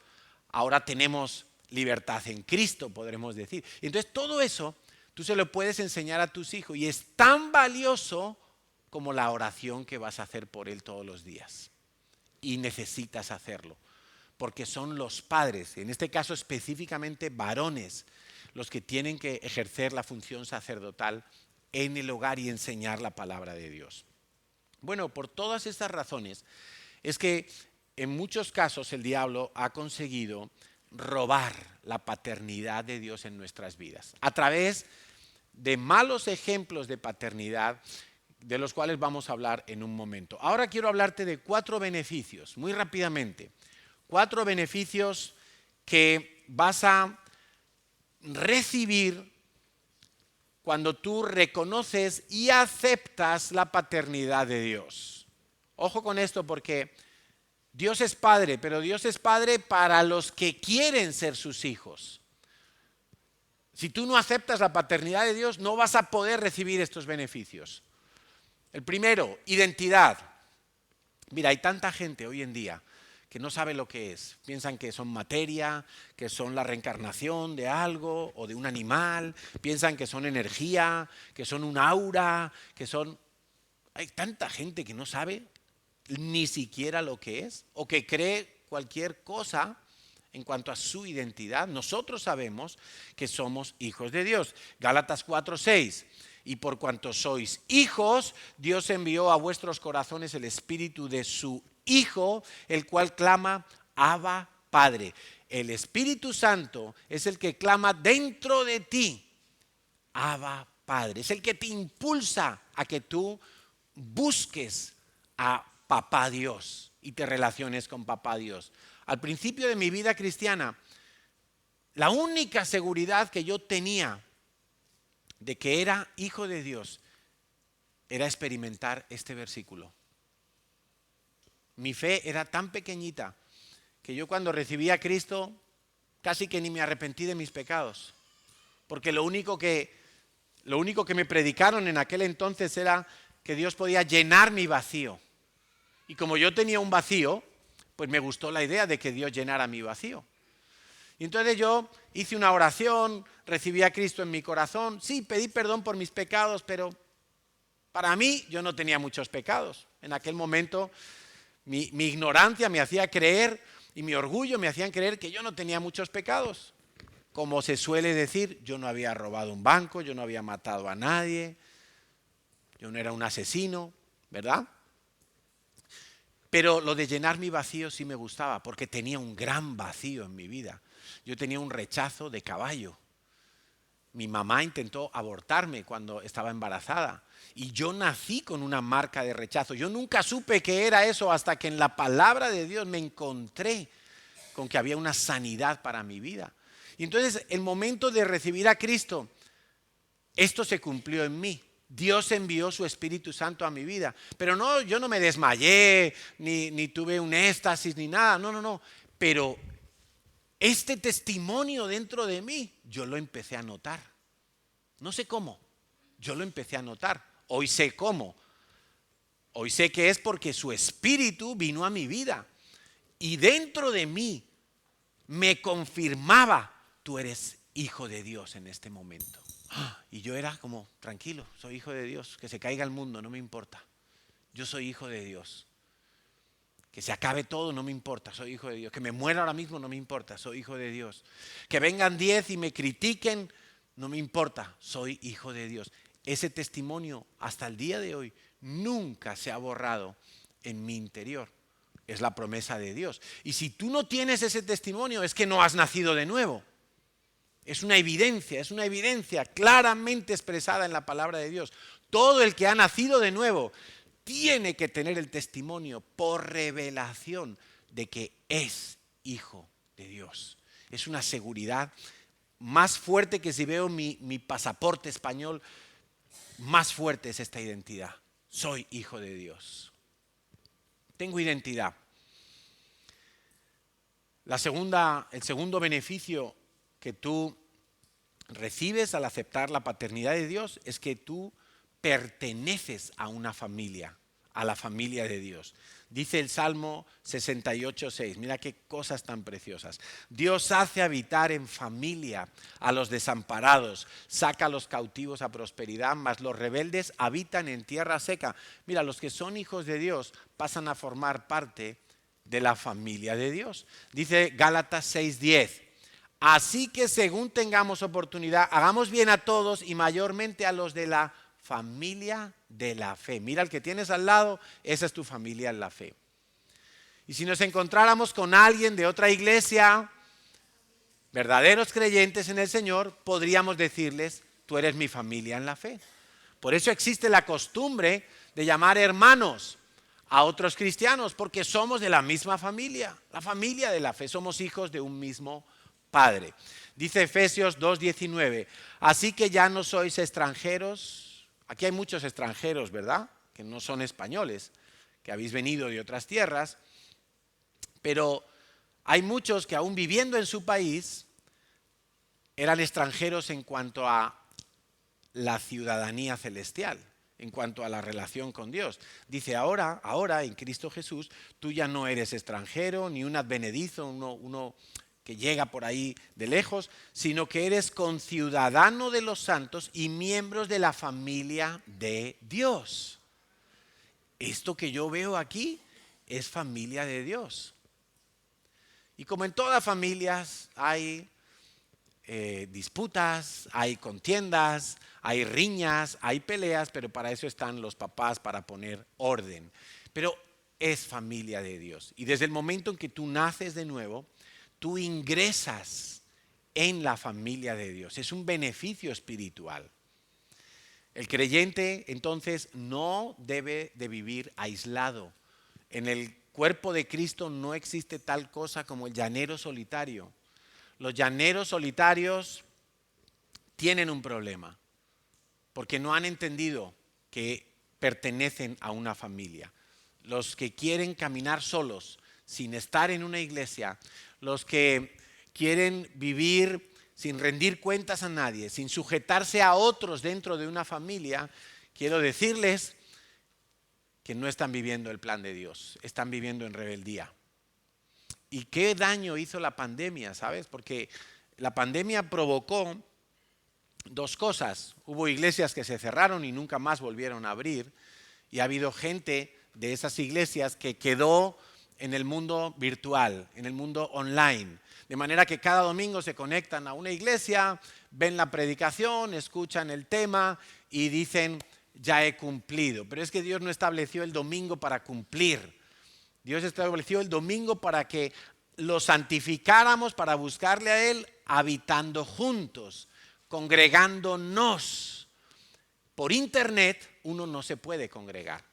Ahora tenemos libertad en Cristo, podremos decir. Y entonces todo eso tú se lo puedes enseñar a tus hijos y es tan valioso como la oración que vas a hacer por él todos los días. Y necesitas hacerlo, porque son los padres, en este caso específicamente varones, los que tienen que ejercer la función sacerdotal en el hogar y enseñar la palabra de Dios. Bueno, por todas estas razones es que en muchos casos el diablo ha conseguido robar la paternidad de Dios en nuestras vidas a través de malos ejemplos de paternidad, de los cuales vamos a hablar en un momento. Ahora quiero hablarte de 4 beneficios, muy rápidamente. 4 beneficios que vas a recibir cuando tú reconoces y aceptas la paternidad de Dios. Ojo con esto porque Dios es Padre, pero Dios es Padre para los que quieren ser sus hijos. Si tú no aceptas la paternidad de Dios, no vas a poder recibir estos beneficios. El primero, identidad. Mira, hay tanta gente hoy en día que no sabe lo que es. Piensan que son materia, que son la reencarnación de algo o de un animal. Piensan que son energía, que son un aura, que son... Hay tanta gente que no sabe ni siquiera lo que es o que cree cualquier cosa en cuanto a su identidad. Nosotros sabemos que somos hijos de Dios. Gálatas 4:6. Y por cuanto sois hijos, Dios envió a vuestros corazones el espíritu de su Hijo, el cual clama, Abba, Padre. El Espíritu Santo es el que clama dentro de ti, Abba, Padre. Es el que te impulsa a que tú busques a Papá Dios y te relaciones con Papá Dios. Al principio de mi vida cristiana, la única seguridad que yo tenía de que era hijo de Dios era experimentar este versículo. Mi fe era tan pequeñita que yo cuando recibí a Cristo casi que ni me arrepentí de mis pecados, porque lo único que me predicaron en aquel entonces era que Dios podía llenar mi vacío. Y como yo tenía un vacío, pues me gustó la idea de que Dios llenara mi vacío. Y entonces yo hice una oración, recibí a Cristo en mi corazón. Sí, pedí perdón por mis pecados, pero para mí yo no tenía muchos pecados. En aquel momento mi ignorancia me hacía creer y mi orgullo me hacían creer que yo no tenía muchos pecados. Como se suele decir, yo no había robado un banco, yo no había matado a nadie, yo no era un asesino, ¿verdad? Pero lo de llenar mi vacío sí me gustaba, porque tenía un gran vacío en mi vida. Yo tenía un rechazo de caballo. Mi mamá intentó abortarme cuando estaba embarazada y yo nací con una marca de rechazo. Yo nunca supe qué era eso hasta que en la palabra de Dios me encontré con que había una sanidad para mi vida. Y entonces el momento de recibir a Cristo, esto se cumplió en mí. Dios envió su Espíritu Santo a mi vida. Pero no, yo no me desmayé, ni tuve un éxtasis, ni nada. No. Pero este testimonio dentro de mí, yo lo empecé a notar. No sé cómo, yo lo empecé a notar. Hoy sé cómo. Hoy sé que es porque su Espíritu vino a mi vida. Y dentro de mí me confirmaba, tú eres hijo de Dios en este momento. Y yo era como, tranquilo, soy hijo de Dios, que se caiga el mundo, no me importa. Yo soy hijo de Dios. Que se acabe todo, no me importa, soy hijo de Dios. Que me muera ahora mismo, no me importa, soy hijo de Dios. Que vengan 10 y me critiquen, no me importa, soy hijo de Dios. Ese testimonio hasta el día de hoy nunca se ha borrado en mi interior. Es la promesa de Dios. Y si tú no tienes ese testimonio, es que no has nacido de nuevo. Es una evidencia claramente expresada en la palabra de Dios. Todo el que ha nacido de nuevo tiene que tener el testimonio por revelación de que es hijo de Dios. Es una seguridad más fuerte que si veo mi pasaporte español, más fuerte es esta identidad. Soy hijo de Dios. Tengo identidad. El segundo beneficio que tú recibes al aceptar la paternidad de Dios es que tú perteneces a una familia, a la familia de Dios. Dice el Salmo 68:6, mira qué cosas tan preciosas. Dios hace habitar en familia a los desamparados, saca a los cautivos a prosperidad, mas los rebeldes habitan en tierra seca. Mira, los que son hijos de Dios pasan a formar parte de la familia de Dios. Dice Gálatas 6:10. Así que según tengamos oportunidad, hagamos bien a todos y mayormente a los de la familia de la fe. Mira al que tienes al lado, esa es tu familia en la fe. Y si nos encontráramos con alguien de otra iglesia, verdaderos creyentes en el Señor, podríamos decirles, tú eres mi familia en la fe. Por eso existe la costumbre de llamar hermanos a otros cristianos, porque somos de la misma familia, la familia de la fe, somos hijos de un mismo Padre. Dice Efesios 2:19, así que ya no sois extranjeros. Aquí hay muchos extranjeros, ¿verdad? Que no son españoles, que habéis venido de otras tierras, pero hay muchos que aún viviendo en su país eran extranjeros en cuanto a la ciudadanía celestial, en cuanto a la relación con Dios. Dice ahora en Cristo Jesús, tú ya no eres extranjero, ni un advenedizo, uno que llega por ahí de lejos, sino que eres conciudadano de los santos y miembros de la familia de Dios. Esto que yo veo aquí es familia de Dios. Y como en todas familias hay disputas, hay contiendas, hay riñas, hay peleas, pero para eso están los papás, para poner orden. Pero es familia de Dios. Y desde el momento en que tú naces de nuevo, tú ingresas en la familia de Dios. Es un beneficio espiritual. El creyente entonces no debe de vivir aislado. En el cuerpo de Cristo no existe tal cosa como el llanero solitario. Los llaneros solitarios tienen un problema porque no han entendido que pertenecen a una familia. Los que quieren caminar solos sin estar en una iglesia, los que quieren vivir sin rendir cuentas a nadie, sin sujetarse a otros dentro de una familia, quiero decirles que no están viviendo el plan de Dios, están viviendo en rebeldía. ¿Y qué daño hizo la pandemia, sabes? Porque la pandemia provocó dos cosas. Hubo iglesias que se cerraron y nunca más volvieron a abrir, y ha habido gente de esas iglesias que quedó en el mundo virtual, en el mundo online. De manera que cada domingo se conectan a una iglesia, ven la predicación, escuchan el tema y dicen, ya he cumplido. Pero es que Dios no estableció el domingo para cumplir. Dios estableció el domingo para que lo santificáramos, para buscarle a Él, habitando juntos, congregándonos. Por internet uno no se puede congregar.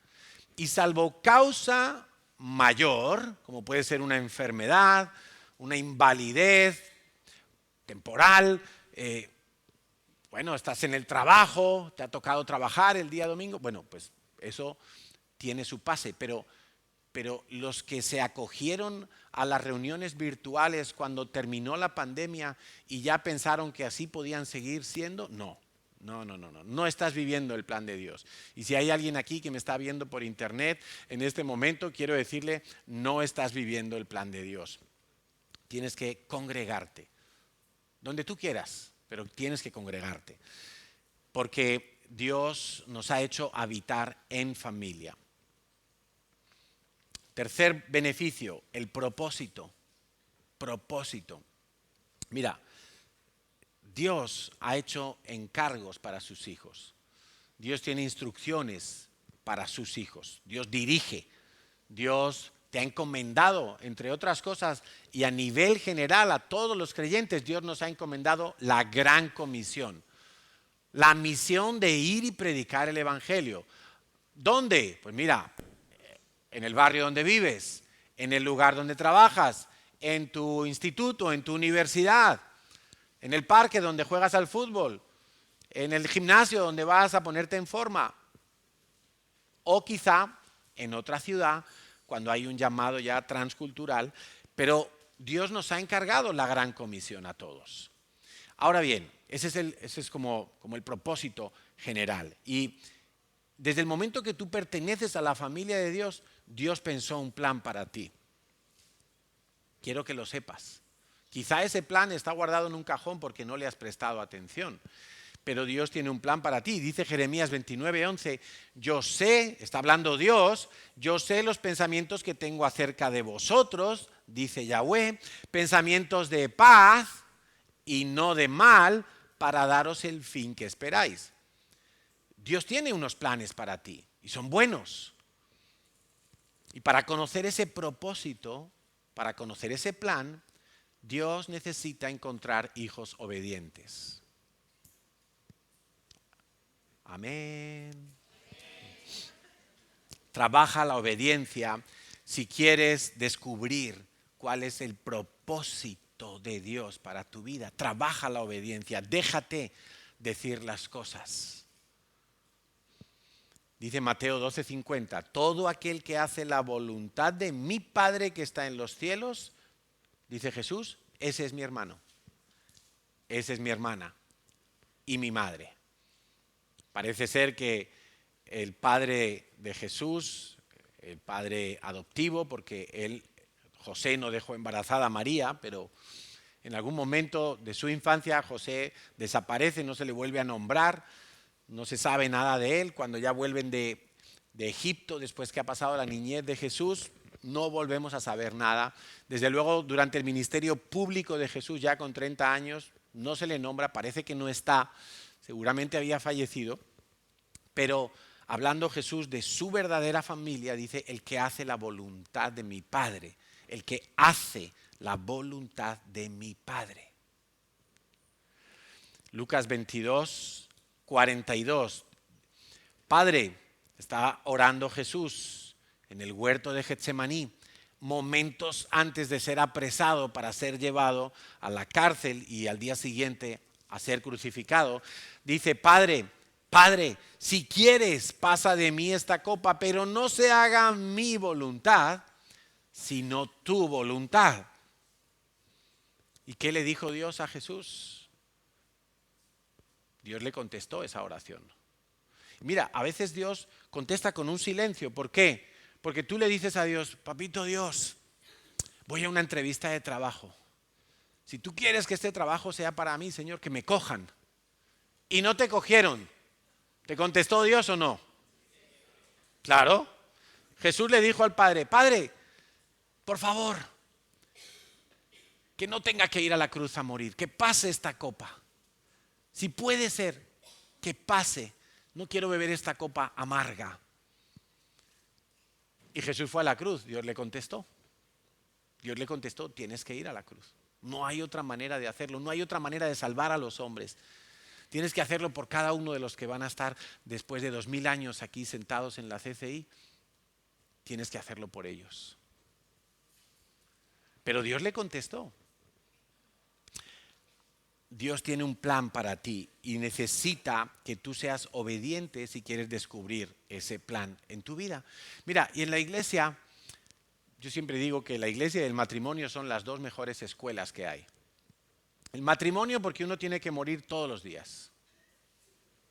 Y salvo causa mayor, como puede ser una enfermedad, una invalidez temporal, bueno, estás en el trabajo, te ha tocado trabajar el día domingo, bueno, pues eso tiene su pase, pero los que se acogieron a las reuniones virtuales cuando terminó la pandemia y ya pensaron que así podían seguir siendo, no estás viviendo el plan de Dios. Y si hay alguien aquí que me está viendo por internet en este momento, quiero decirle, no estás viviendo el plan de Dios. Tienes que congregarte, donde tú quieras, pero tienes que congregarte, porque Dios nos ha hecho habitar en familia. Tercer beneficio, el propósito. Propósito. Mira, Dios ha hecho encargos para sus hijos. Dios tiene instrucciones para sus hijos. Dios dirige. Dios te ha encomendado, entre otras cosas, y a nivel general a todos los creyentes, Dios nos ha encomendado la gran comisión. La misión de ir y predicar el evangelio. ¿Dónde? Pues mira, en el barrio donde vives, en el lugar donde trabajas, en tu instituto, en tu universidad, en el parque donde juegas al fútbol, en el gimnasio donde vas a ponerte en forma, o quizá en otra ciudad cuando hay un llamado ya transcultural, pero Dios nos ha encargado la gran comisión a todos. Ahora bien, ese es como el propósito general. Y desde el momento que tú perteneces a la familia de Dios, Dios pensó un plan para ti. Quiero que lo sepas. Quizá ese plan está guardado en un cajón porque no le has prestado atención. Pero Dios tiene un plan para ti. Dice Jeremías 29:11, yo sé, está hablando Dios, yo sé los pensamientos que tengo acerca de vosotros, dice Yahweh, pensamientos de paz y no de mal, para daros el fin que esperáis. Dios tiene unos planes para ti y son buenos. Y para conocer ese propósito, para conocer ese plan, Dios necesita encontrar hijos obedientes. Amén. Trabaja la obediencia si quieres descubrir cuál es el propósito de Dios para tu vida. Trabaja la obediencia, déjate decir las cosas. Dice Mateo 12:50, todo aquel que hace la voluntad de mi Padre que está en los cielos, dice Jesús, ese es mi hermano, esa es mi hermana y mi madre. Parece ser que el padre de Jesús, el padre adoptivo, porque José no dejó embarazada a María, pero en algún momento de su infancia José desaparece, no se le vuelve a nombrar, no se sabe nada de él. Cuando ya vuelven de Egipto, después que ha pasado la niñez de Jesús, no volvemos a saber nada. Desde luego, durante el ministerio público de Jesús, ya con 30 años, no se le nombra, parece que no está, seguramente había fallecido, pero hablando Jesús de su verdadera familia, dice, el que hace la voluntad de mi Padre, el que hace la voluntad de mi Padre. Lucas 22, 42. Padre, está orando Jesús en el huerto de Getsemaní, momentos antes de ser apresado para ser llevado a la cárcel y al día siguiente a ser crucificado. Dice, Padre, si quieres, pasa de mí esta copa, pero no se haga mi voluntad, sino tu voluntad. ¿Y qué le dijo Dios a Jesús? Dios le contestó esa oración. Mira, a veces Dios contesta con un silencio. ¿Por qué? Porque tú le dices a Dios, papito Dios, voy a una entrevista de trabajo. Si tú quieres que este trabajo sea para mí, Señor, que me cojan. Y no te cogieron. ¿Te contestó Dios o no? Claro. Jesús le dijo al Padre, Padre, por favor, que no tenga que ir a la cruz a morir, que pase esta copa. Si puede ser, que pase. No quiero beber esta copa amarga. Y Jesús fue a la cruz, Dios le contestó. Dios le contestó, tienes que ir a la cruz. No hay otra manera de hacerlo, no hay otra manera de salvar a los hombres. Tienes que hacerlo por cada uno de los que van a estar después de 2000 años aquí sentados en la CCI. Tienes que hacerlo por ellos. Pero Dios le contestó. Dios tiene un plan para ti y necesita que tú seas obediente si quieres descubrir ese plan en tu vida. Mira, y en la iglesia, yo siempre digo que la iglesia y el matrimonio son las dos mejores escuelas que hay. El matrimonio porque uno tiene que morir todos los días.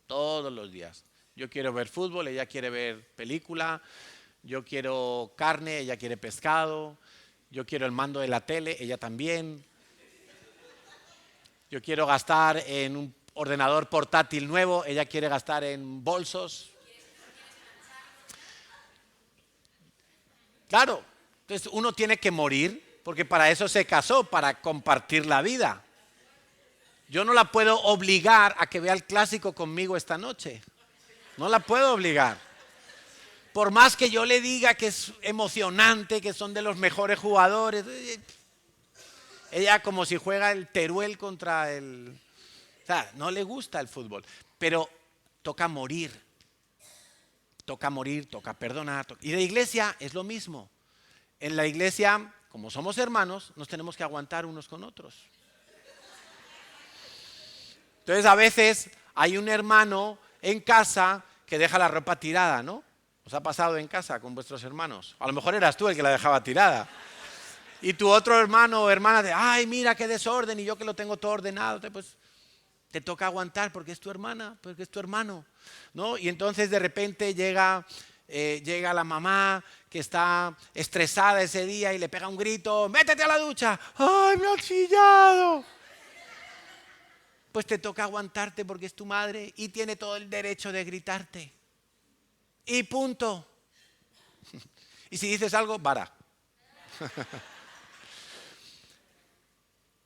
Todos los días. Yo quiero ver fútbol, ella quiere ver película. Yo quiero carne, ella quiere pescado. Yo quiero el mando de la tele, ella también. Yo quiero gastar en un ordenador portátil nuevo, ella quiere gastar en bolsos. Claro, entonces uno tiene que morir porque para eso se casó, para compartir la vida. Yo no la puedo obligar a que vea el clásico conmigo esta noche. No la puedo obligar. Por más que yo le diga que es emocionante, que son de los mejores jugadores, ella como si juega el Teruel contra el... O sea, no le gusta el fútbol, pero toca morir, toca perdonar. Y la iglesia es lo mismo. En la iglesia, como somos hermanos, nos tenemos que aguantar unos con otros. Entonces a veces hay un hermano en casa que deja la ropa tirada, ¿no? ¿Os ha pasado en casa con vuestros hermanos? A lo mejor eras tú el que la dejaba tirada. Y tu otro hermano o hermana de, ay, mira qué desorden, y yo que lo tengo todo ordenado, pues te toca aguantar porque es tu hermana, porque es tu hermano, ¿no? Y entonces de repente llega la mamá que está estresada ese día y le pega un grito, métete a la ducha, ay, me ha chillado. Pues te toca aguantarte porque es tu madre y tiene todo el derecho de gritarte. Y punto. Y si dices algo, vara.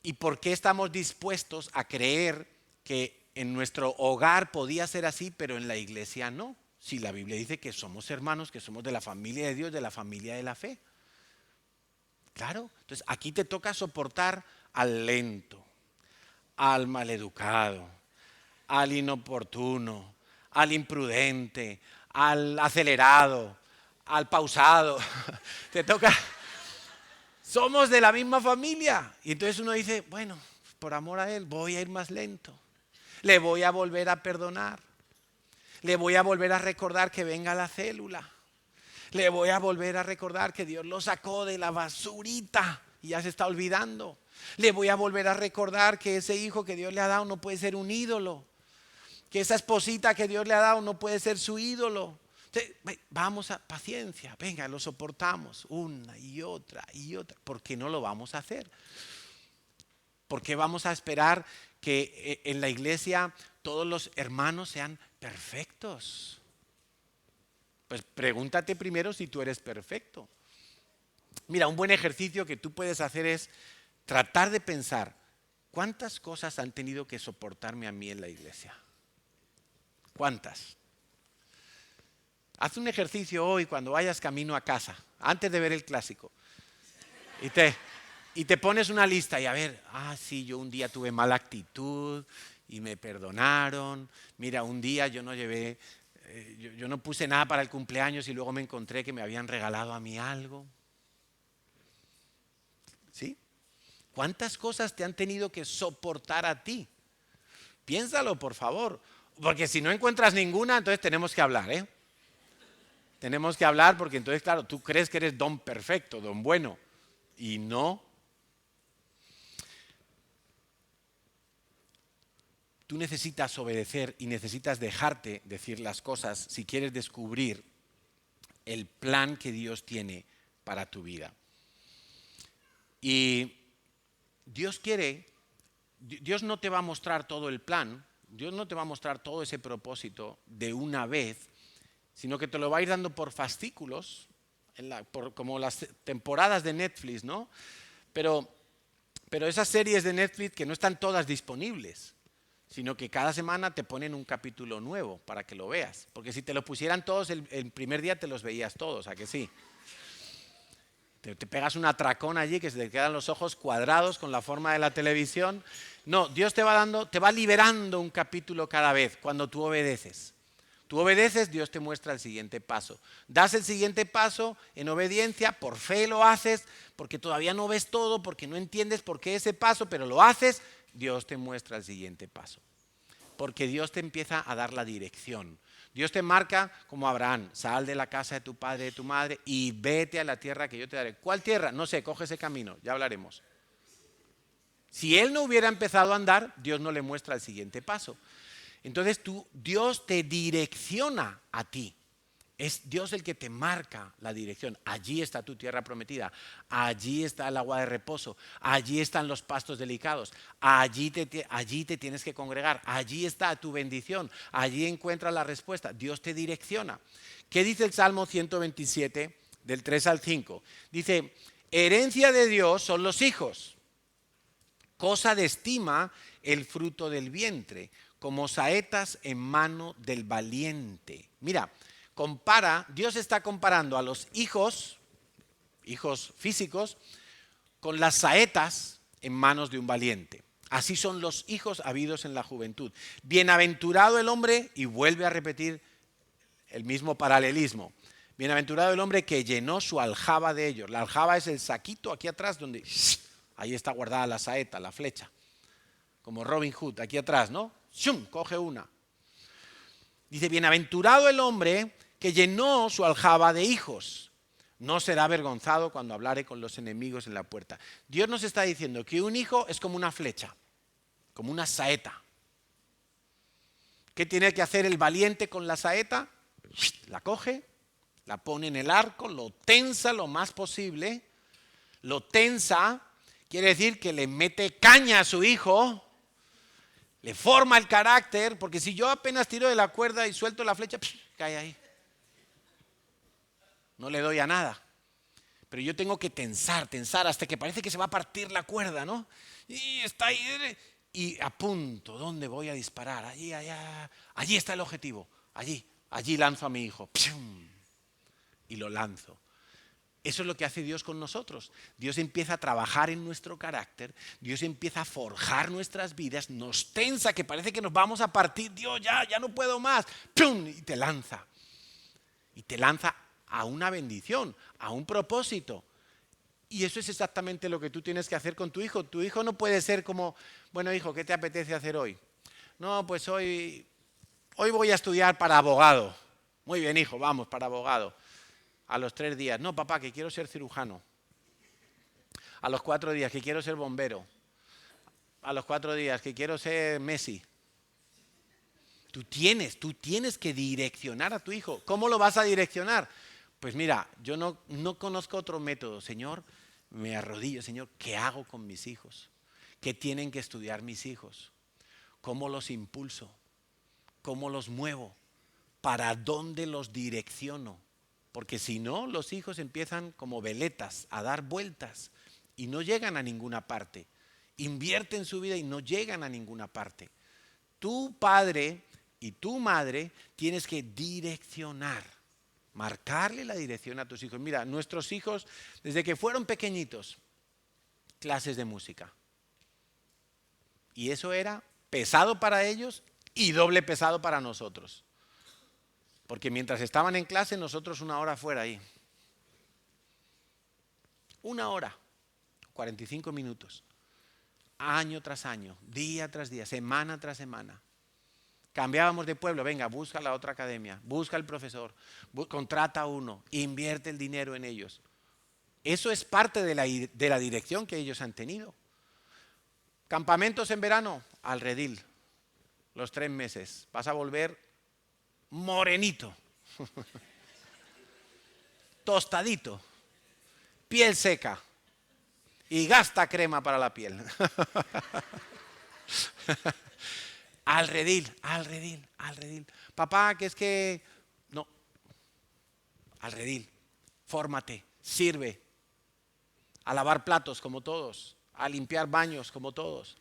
¿Y por qué estamos dispuestos a creer que en nuestro hogar podía ser así, pero en la iglesia no? Si la Biblia dice que somos hermanos, que somos de la familia de Dios, de la familia de la fe. Claro, entonces aquí te toca soportar al lento, al maleducado, al inoportuno, al imprudente, al acelerado, al pausado. Te toca... Somos de la misma familia. Y entonces uno dice, bueno, por amor a él, voy a ir más lento. Le voy a volver a perdonar. Le voy a volver a recordar que venga a la célula. Le voy a volver a recordar que Dios lo sacó de la basurita y ya se está olvidando. Le voy a volver a recordar que ese hijo que Dios le ha dado no puede ser un ídolo. Que esa esposita que Dios le ha dado no puede ser su ídolo. Vamos a paciencia, venga, lo soportamos una y otra, ¿por qué no lo vamos a hacer? ¿Por qué vamos a esperar que en la iglesia todos los hermanos sean perfectos? Pues pregúntate primero si tú eres perfecto. Mira, un buen ejercicio que tú puedes hacer es tratar de pensar, ¿cuántas cosas han tenido que soportarme a mí en la iglesia? ¿Cuántas? Haz un ejercicio hoy cuando vayas camino a casa, antes de ver el clásico. Y te pones una lista y a ver, sí, yo un día tuve mala actitud y me perdonaron. Mira, un día yo no llevé, yo no puse nada para el cumpleaños y luego me encontré que me habían regalado a mí algo. ¿Sí? ¿Cuántas cosas te han tenido que soportar a ti? Piénsalo, por favor. Porque si no encuentras ninguna, entonces tenemos que hablar, ¿eh? Tenemos que hablar porque entonces, claro, tú crees que eres don perfecto, don bueno. Y no. Tú necesitas obedecer y necesitas dejarte decir las cosas si quieres descubrir el plan que Dios tiene para tu vida. Y Dios no te va a mostrar todo el plan, Dios no te va a mostrar todo ese propósito de una vez, sino que te lo va a ir dando por fascículos, como las temporadas de Netflix, ¿no? Pero esas series de Netflix que no están todas disponibles, sino que cada semana te ponen un capítulo nuevo para que lo veas. Porque si te lo pusieran todos, el primer día te los veías todos, ¿a que sí? Te pegas un atracón allí que se te quedan los ojos cuadrados con la forma de la televisión. No, Dios te va liberando un capítulo cada vez cuando tú obedeces. Tú obedeces, Dios te muestra el siguiente paso. Das el siguiente paso en obediencia, por fe lo haces, porque todavía no ves todo, porque no entiendes por qué ese paso, pero lo haces, Dios te muestra el siguiente paso. Porque Dios te empieza a dar la dirección. Dios te marca como Abraham, sal de la casa de tu padre y de tu madre y vete a la tierra que yo te daré. ¿Cuál tierra? No sé, coge ese camino, ya hablaremos. Si él no hubiera empezado a andar, Dios no le muestra el siguiente paso. Entonces Dios te direcciona a ti. Es Dios el que te marca la dirección. Allí está tu tierra prometida, allí está el agua de reposo, allí están los pastos delicados, allí te tienes que congregar, allí está tu bendición, allí encuentras la respuesta. Dios te direcciona. ¿Qué dice el Salmo 127 del 3 al 5? Dice, herencia de Dios son los hijos, cosa de estima el fruto del vientre, como saetas en mano del valiente. Mira, Dios está comparando a los hijos físicos, con las saetas en manos de un valiente. Así son los hijos habidos en la juventud. Bienaventurado el hombre, y vuelve a repetir el mismo paralelismo. Bienaventurado el hombre que llenó su aljaba de ellos. La aljaba es el saquito aquí atrás donde ahí está guardada la saeta, la flecha. Como Robin Hood, aquí atrás, ¿no? ¡Shum! Coge una. Dice, bienaventurado el hombre que llenó su aljaba de hijos. No será avergonzado cuando hablare con los enemigos en la puerta. Dios nos está diciendo que un hijo es como una flecha, como una saeta. ¿Qué tiene que hacer el valiente con la saeta? La coge, la pone en el arco, lo tensa lo más posible. Lo tensa quiere decir que le mete caña a su hijo, le forma el carácter, porque si yo apenas tiro de la cuerda y suelto la flecha, cae ahí. No le doy a nada. Pero yo tengo que tensar hasta que parece que se va a partir la cuerda, ¿no? Y está ahí. Y a punto, ¿dónde voy a disparar? Allí, allá. Allí está el objetivo. Allí lanzo a mi hijo. Y lo lanzo. Eso es lo que hace Dios con nosotros. Dios empieza a trabajar en nuestro carácter, Dios empieza a forjar nuestras vidas, nos tensa que parece que nos vamos a partir. Dios, ya no puedo más. ¡Pum! Y te lanza. Y te lanza a una bendición, a un propósito. Y eso es exactamente lo que tú tienes que hacer con tu hijo. Tu hijo no puede ser como, bueno hijo, ¿qué te apetece hacer hoy? No, pues hoy voy a estudiar para abogado. Muy bien hijo, vamos, para abogado. A los 3 días, no papá, que quiero ser cirujano. A los 4 días, que quiero ser bombero. A los 4 días, que quiero ser Messi. Tú tienes que direccionar a tu hijo. ¿Cómo lo vas a direccionar? Pues mira, yo no conozco otro método. Señor, me arrodillo, Señor, ¿qué hago con mis hijos? ¿Qué tienen que estudiar mis hijos? ¿Cómo los impulso? ¿Cómo los muevo? ¿Para dónde los direcciono? Porque si no, los hijos empiezan como veletas a dar vueltas y no llegan a ninguna parte. Invierten su vida y no llegan a ninguna parte. Tu padre y tu madre tienes que direccionar. Marcarle la dirección a tus hijos. Mira, nuestros hijos, desde que fueron pequeñitos, clases de música. Y eso era pesado para ellos y doble pesado para nosotros. Porque mientras estaban en clase, nosotros 1 hora fuera ahí. 1 hora, 45 minutos. Año tras año, día tras día, semana tras semana. Cambiábamos de pueblo, venga, busca la otra academia, busca el profesor, contrata a uno, invierte el dinero en ellos. Eso es parte de la dirección que ellos han tenido. Campamentos en verano, al redil, los 3 meses. Vas a volver morenito, tostadito, piel seca y gasta crema para la piel. Al redil. Papá, que es que... No, al redil, fórmate, sirve, a lavar platos como todos, a limpiar baños como todos,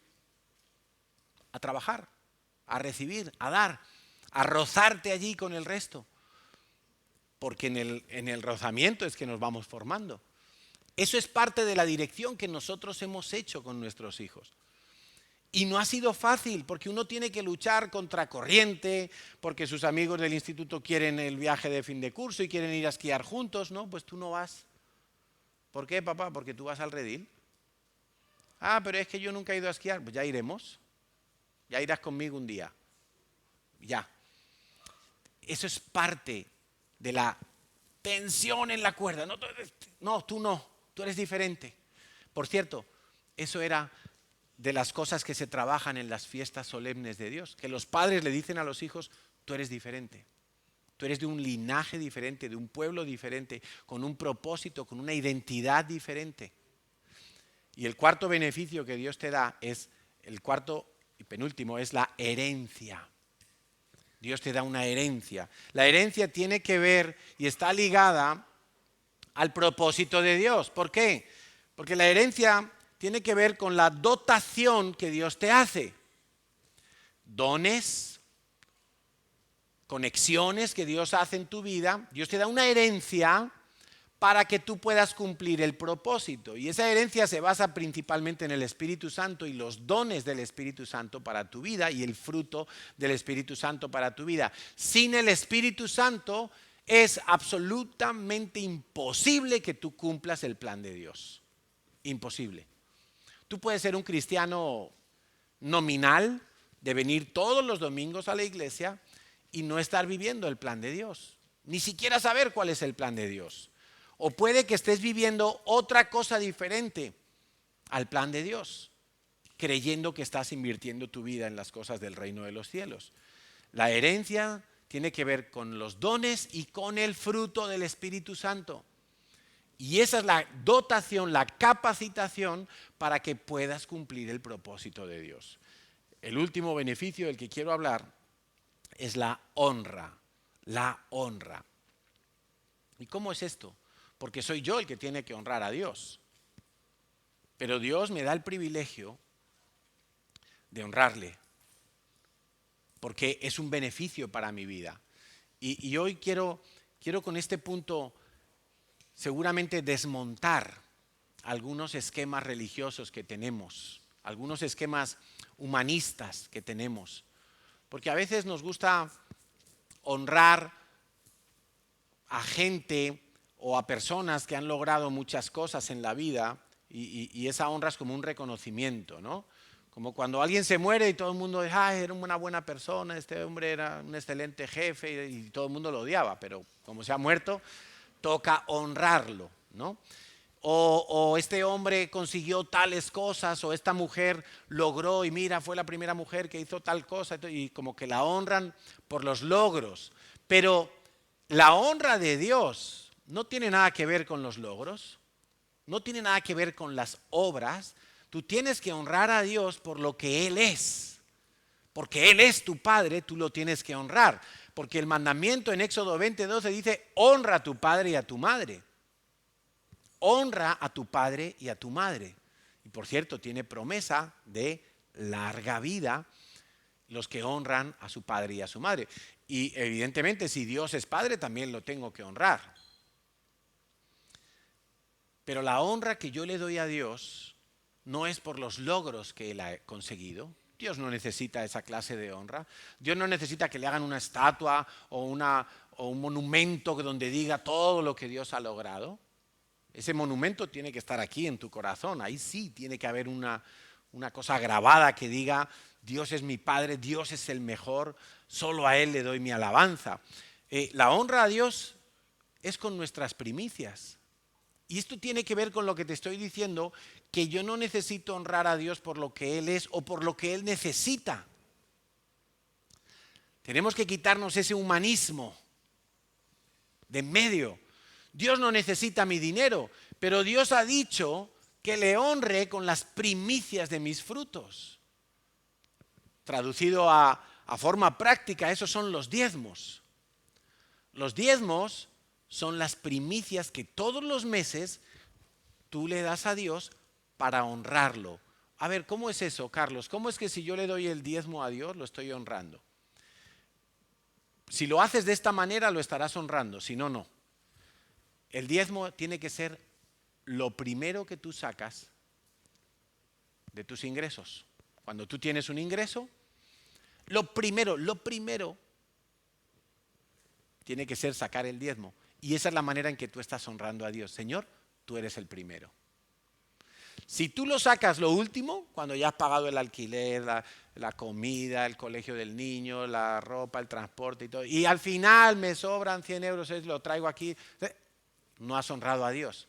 a trabajar, a recibir, a dar, a rozarte allí con el resto, porque en el rozamiento es que nos vamos formando. Eso es parte de la dirección que nosotros hemos hecho con nuestros hijos. Y no ha sido fácil, porque uno tiene que luchar contra corriente, porque sus amigos del instituto quieren el viaje de fin de curso y quieren ir a esquiar juntos, ¿no? Pues tú no vas. ¿Por qué, papá? Porque tú vas al redil. Ah, pero es que yo nunca he ido a esquiar. Pues ya iremos. Ya irás conmigo un día. Ya. Eso es parte de la tensión en la cuerda. No, tú no. Tú eres diferente. Por cierto, eso era de las cosas que se trabajan en las fiestas solemnes de Dios, que los padres le dicen a los hijos, tú eres diferente, tú eres de un linaje diferente, de un pueblo diferente, con un propósito, con una identidad diferente. Y el cuarto beneficio que Dios te da es, el cuarto y penúltimo, es la herencia. Dios te da una herencia. La herencia tiene que ver y está ligada al propósito de Dios. ¿Por qué? Porque la herencia tiene que ver con la dotación que Dios te hace. Dones, conexiones que Dios hace en tu vida. Dios te da una herencia para que tú puedas cumplir el propósito. Y esa herencia se basa principalmente en el Espíritu Santo y los dones del Espíritu Santo para tu vida y el fruto del Espíritu Santo para tu vida. Sin el Espíritu Santo es absolutamente imposible que tú cumplas el plan de Dios. Imposible. Tú puedes ser un cristiano nominal, de venir todos los domingos a la iglesia y no estar viviendo el plan de Dios. Ni siquiera saber cuál es el plan de Dios. O puede que estés viviendo otra cosa diferente al plan de Dios, creyendo que estás invirtiendo tu vida en las cosas del reino de los cielos. La herencia tiene que ver con los dones y con el fruto del Espíritu Santo. Y esa es la dotación, la capacitación para que puedas cumplir el propósito de Dios. El último beneficio del que quiero hablar es la honra. La honra. ¿Y cómo es esto? Porque soy yo el que tiene que honrar a Dios. Pero Dios me da el privilegio de honrarle. Porque es un beneficio para mi vida. Y hoy quiero con este punto seguramente desmontar algunos esquemas religiosos que tenemos, algunos esquemas humanistas que tenemos, porque a veces nos gusta honrar a gente o a personas que han logrado muchas cosas en la vida y esa honra es como un reconocimiento, ¿no? Como cuando alguien se muere y todo el mundo dice, era una buena persona, este hombre era un excelente jefe y todo el mundo lo odiaba, pero como se ha muerto, toca honrarlo, ¿no? O este hombre consiguió tales cosas, o esta mujer logró, y mira, fue la primera mujer que hizo tal cosa, y como que la honran por los logros. Pero la honra de Dios no tiene nada que ver con los logros, no tiene nada que ver con las obras. Tú tienes que honrar a Dios por lo que Él es. Porque Él es tu Padre, tú lo tienes que honrar. Porque el mandamiento en Éxodo 20:12 dice, honra a tu padre y a tu madre. Honra a tu padre y a tu madre. Y por cierto, tiene promesa de larga vida. los que honran a su padre y a su madre. Y evidentemente si Dios es padre también lo tengo que honrar. Pero la honra que yo le doy a Dios no es por los logros que Él ha conseguido. Dios no necesita esa clase de honra. Dios no necesita que le hagan una estatua o un monumento donde diga todo lo que Dios ha logrado. Ese monumento tiene que estar aquí en tu corazón. Ahí sí tiene que haber una cosa grabada que diga, Dios es mi Padre, Dios es el mejor, solo a Él le doy mi alabanza. La honra a Dios es con nuestras primicias. Y esto tiene que ver con lo que te estoy diciendo, que yo no necesito honrar a Dios por lo que Él es o por lo que Él necesita. Tenemos que quitarnos ese humanismo de en medio. Dios no necesita mi dinero, pero Dios ha dicho que le honre con las primicias de mis frutos. Traducido a forma práctica, esos son los diezmos. Los diezmos son las primicias que todos los meses tú le das a Dios para honrarlo. A ver, ¿cómo es eso, Carlos? ¿Cómo es que si yo le doy el diezmo a Dios, lo estoy honrando? Si lo haces de esta manera, lo estarás honrando, si no, no. El diezmo tiene que ser lo primero que tú sacas de tus ingresos. Cuando tú tienes un ingreso, lo primero tiene que ser sacar el diezmo. Y esa es la manera en que tú estás honrando a Dios. Señor, tú eres el primero. Si tú lo sacas lo último, cuando ya has pagado el alquiler, la comida, el colegio del niño, la ropa, el transporte y todo, y al final me sobran 100 euros, lo traigo aquí, no has honrado a Dios,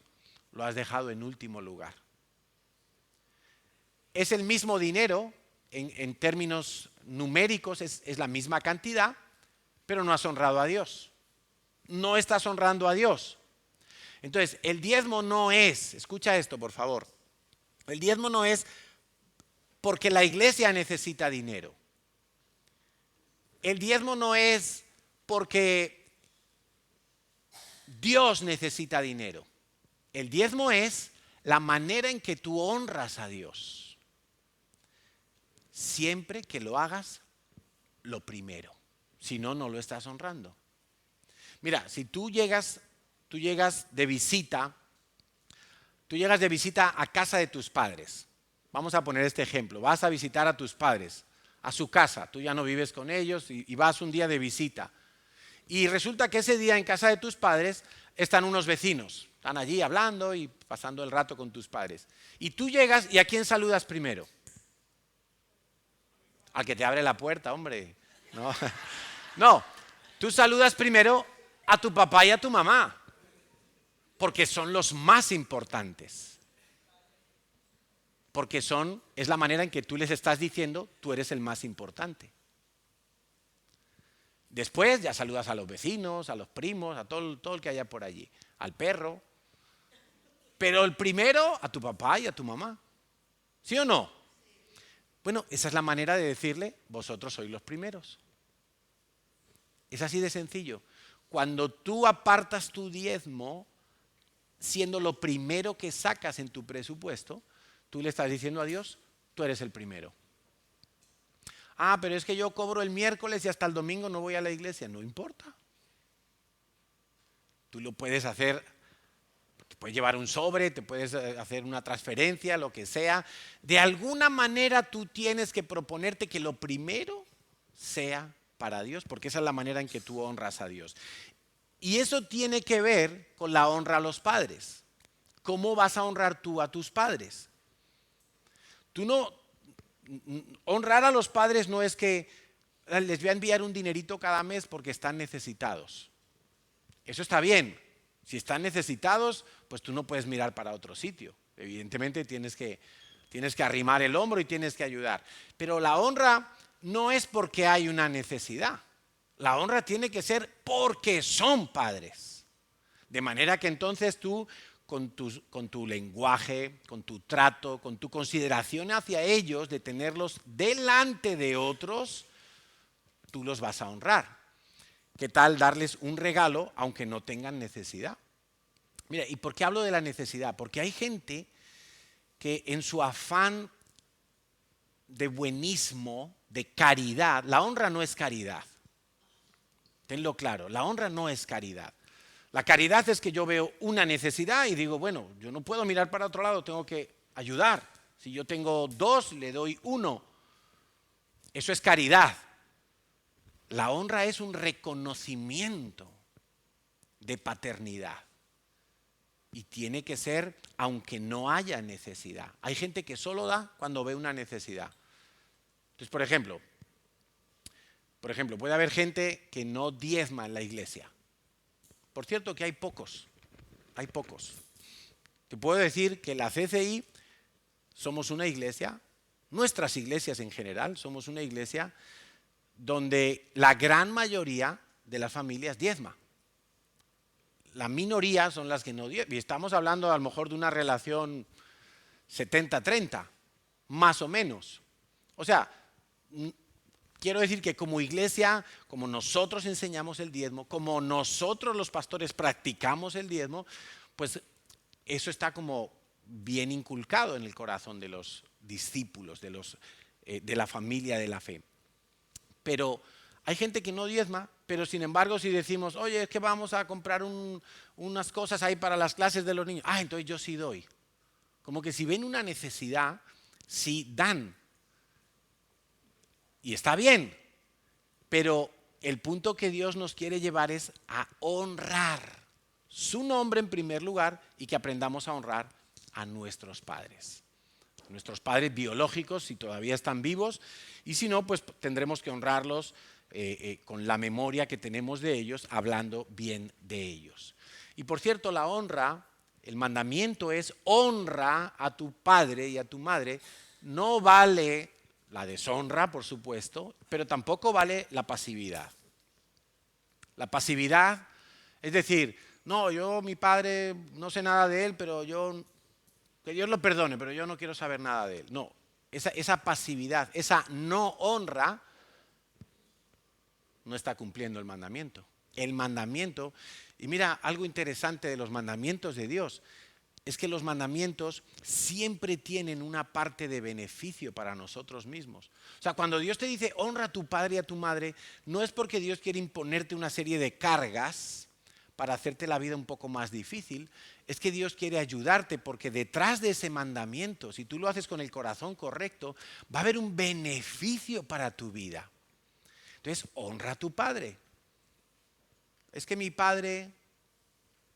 lo has dejado en último lugar. Es el mismo dinero, en términos numéricos es la misma cantidad, pero no has honrado a Dios. No estás honrando a Dios. Entonces, el diezmo no es, escucha esto por favor, el diezmo no es porque la iglesia necesita dinero. El diezmo no es porque Dios necesita dinero. El diezmo es la manera en que tú honras a Dios. Siempre que lo hagas lo primero. Si no, no lo estás honrando. Mira, si tú llegas de visita a casa de tus padres. Vamos a poner este ejemplo. Vas a visitar a tus padres, a su casa. Tú ya no vives con ellos y vas un día de visita. Y resulta que ese día en casa de tus padres están unos vecinos. Están allí hablando y pasando el rato con tus padres. Y tú llegas y ¿a quién saludas primero? Al que te abre la puerta, hombre. No, no. Tú saludas primero a tu papá y a tu mamá. Porque son los más importantes. Porque es la manera en que tú les estás diciendo, tú eres el más importante. Después ya saludas a los vecinos, a los primos, a todo el que haya por allí, al perro. Pero el primero a tu papá y a tu mamá. ¿Sí o no? Bueno, esa es la manera de decirle, vosotros sois los primeros. Es así de sencillo. Cuando tú apartas tu diezmo, siendo lo primero que sacas en tu presupuesto, tú le estás diciendo a Dios, tú eres el primero. Ah, pero es que yo cobro el miércoles y hasta el domingo no voy a la iglesia. No importa. Tú lo puedes hacer, te puedes llevar un sobre, te puedes hacer una transferencia, lo que sea. De alguna manera tú tienes que proponerte que lo primero sea para Dios, porque esa es la manera en que tú honras a Dios. Y eso tiene que ver con la honra a los padres. ¿Cómo vas a honrar tú a tus padres? Honrar a los padres no es que les voy a enviar un dinerito cada mes porque están necesitados. Eso está bien. Si están necesitados, pues tú no puedes mirar para otro sitio. Evidentemente tienes que arrimar el hombro y tienes que ayudar. Pero la honra no es porque hay una necesidad. La honra tiene que ser porque son padres. De manera que entonces tú, con tu lenguaje, con tu trato, con tu consideración hacia ellos, de tenerlos delante de otros, tú los vas a honrar. ¿Qué tal darles un regalo aunque no tengan necesidad? Mira, ¿y por qué hablo de la necesidad? Porque hay gente que en su afán de buenismo, de caridad, la honra no es caridad. Tenlo claro, la honra no es caridad. La caridad es que yo veo una necesidad y digo, bueno, yo no puedo mirar para otro lado, tengo que ayudar. Si yo tengo 2, le doy 1. Eso es caridad. La honra es un reconocimiento de paternidad. Y tiene que ser aunque no haya necesidad. Hay gente que solo da cuando ve una necesidad. Entonces, por ejemplo, puede haber gente que no diezma en la iglesia. Por cierto que hay pocos. Te puedo decir que la CCI somos una iglesia, nuestras iglesias en general, somos una iglesia donde la gran mayoría de las familias diezma. La minoría son las que no diezman. Y estamos hablando a lo mejor de una relación 70-30, más o menos. O sea, quiero decir que como iglesia, como nosotros enseñamos el diezmo, como nosotros los pastores practicamos el diezmo, pues eso está como bien inculcado en el corazón de los discípulos, de la familia de la fe. Pero hay gente que no diezma, pero sin embargo si decimos, oye, es que vamos a comprar unas cosas ahí para las clases de los niños, entonces yo sí doy. Como que si ven una necesidad, sí dan. Y está bien, pero el punto que Dios nos quiere llevar es a honrar su nombre en primer lugar y que aprendamos a honrar a nuestros padres. Nuestros padres biológicos, si todavía están vivos, y si no, pues tendremos que honrarlos con la memoria que tenemos de ellos, hablando bien de ellos. Y por cierto, la honra, el mandamiento es honra a tu padre y a tu madre. No vale la deshonra, por supuesto, pero tampoco vale la pasividad. La pasividad, es decir, no, mi padre, no sé nada de él, pero que Dios lo perdone, pero yo no quiero saber nada de él. No, esa pasividad, esa no honra, no está cumpliendo el mandamiento. El mandamiento, y mira, algo interesante de los mandamientos de Dios, es que los mandamientos siempre tienen una parte de beneficio para nosotros mismos. O sea, cuando Dios te dice honra a tu padre y a tu madre, no es porque Dios quiere imponerte una serie de cargas para hacerte la vida un poco más difícil, es que Dios quiere ayudarte porque detrás de ese mandamiento, si tú lo haces con el corazón correcto, va a haber un beneficio para tu vida. Entonces, honra a tu padre. Es que mi padre,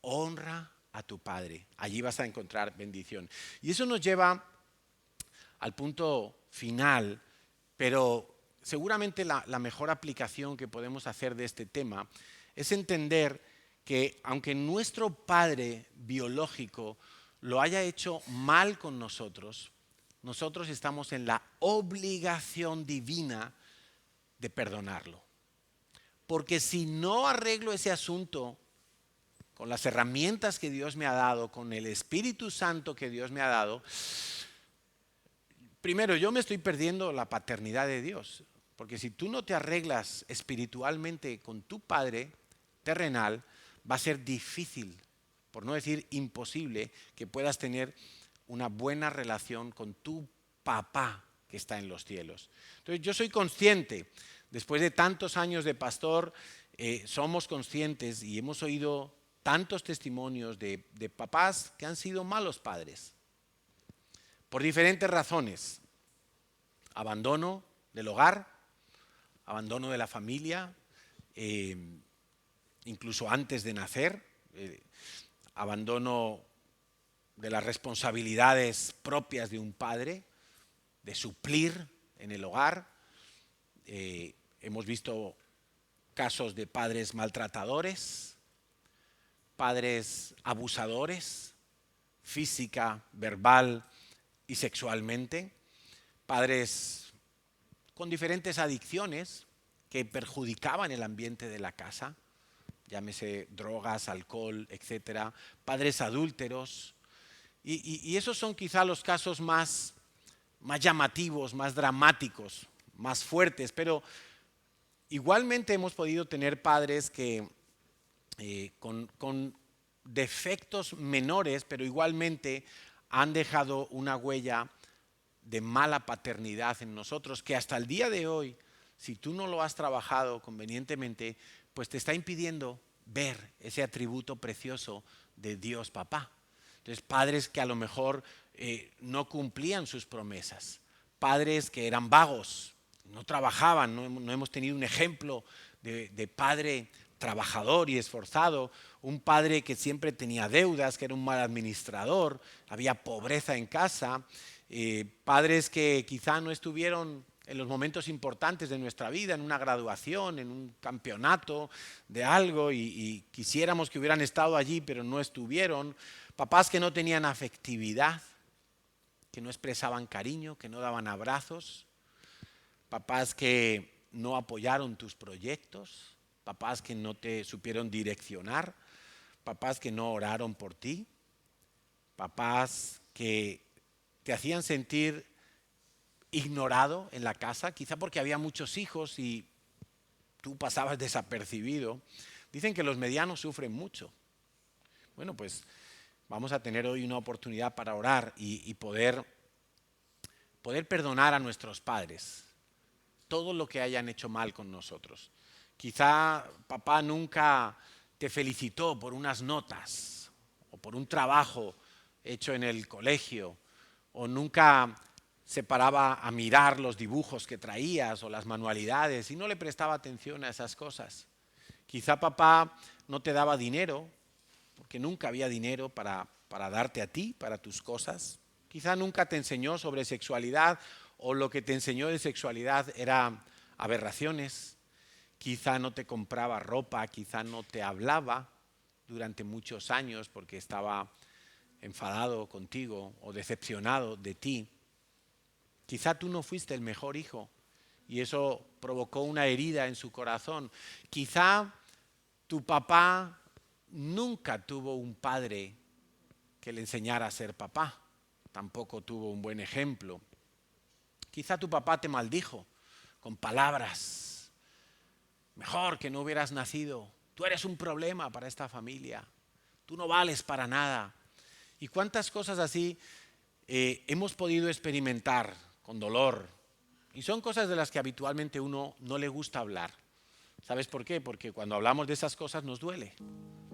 honra a tu padre. Allí vas a encontrar bendición. Y eso nos lleva al punto final, pero seguramente la mejor aplicación que podemos hacer de este tema es entender que aunque nuestro padre biológico lo haya hecho mal con nosotros, nosotros estamos en la obligación divina de perdonarlo. Porque si no arreglo ese asunto con las herramientas que Dios me ha dado, con el Espíritu Santo que Dios me ha dado, primero yo me estoy perdiendo la paternidad de Dios. Porque si tú no te arreglas espiritualmente con tu padre terrenal, va a ser difícil, por no decir imposible, que puedas tener una buena relación con tu papá que está en los cielos. Entonces yo soy consciente, después de tantos años de pastor, somos conscientes y hemos oído tantos testimonios de papás que han sido malos padres, por diferentes razones. Abandono del hogar, abandono de la familia, incluso antes de nacer, abandono de las responsabilidades propias de un padre, de suplir en el hogar. Hemos visto casos de padres maltratadores, padres abusadores, física, verbal y sexualmente, padres con diferentes adicciones que perjudicaban el ambiente de la casa, llámese drogas, alcohol, etcétera, padres adúlteros, y esos son quizá los casos más llamativos, más dramáticos, más fuertes, pero igualmente hemos podido tener padres que con defectos menores, pero igualmente han dejado una huella de mala paternidad en nosotros que hasta el día de hoy, si tú no lo has trabajado convenientemente, pues te está impidiendo ver ese atributo precioso de Dios Papá. Entonces, padres que a lo mejor no cumplían sus promesas, padres que eran vagos, no trabajaban, no hemos tenido un ejemplo de padre trabajador y esforzado, un padre que siempre tenía deudas, que era un mal administrador, había pobreza en casa, padres que quizá no estuvieron en los momentos importantes de nuestra vida, en una graduación, en un campeonato de algo y quisiéramos que hubieran estado allí pero no estuvieron, papás que no tenían afectividad, que no expresaban cariño, que no daban abrazos, papás que no apoyaron tus proyectos, papás que no te supieron direccionar, papás que no oraron por ti, papás que te hacían sentir ignorado en la casa, quizá porque había muchos hijos y tú pasabas desapercibido. Dicen que los medianos sufren mucho. Bueno, pues vamos a tener hoy una oportunidad para orar y poder perdonar a nuestros padres todo lo que hayan hecho mal con nosotros. Quizá papá nunca te felicitó por unas notas o por un trabajo hecho en el colegio o nunca se paraba a mirar los dibujos que traías o las manualidades y no le prestaba atención a esas cosas. Quizá papá no te daba dinero porque nunca había dinero para darte a ti, para tus cosas. Quizá nunca te enseñó sobre sexualidad o lo que te enseñó de sexualidad era aberraciones. Quizá no te compraba ropa, quizá no te hablaba durante muchos años porque estaba enfadado contigo o decepcionado de ti. Quizá tú no fuiste el mejor hijo y eso provocó una herida en su corazón. Quizá tu papá nunca tuvo un padre que le enseñara a ser papá. Tampoco tuvo un buen ejemplo. Quizá tu papá te maldijo con palabras. Mejor que no hubieras nacido. Tú eres un problema para esta familia. Tú no vales para nada. Y cuántas cosas así hemos podido experimentar con dolor. Y son cosas de las que habitualmente uno no le gusta hablar. ¿Sabes por qué? Porque cuando hablamos de esas cosas nos duele.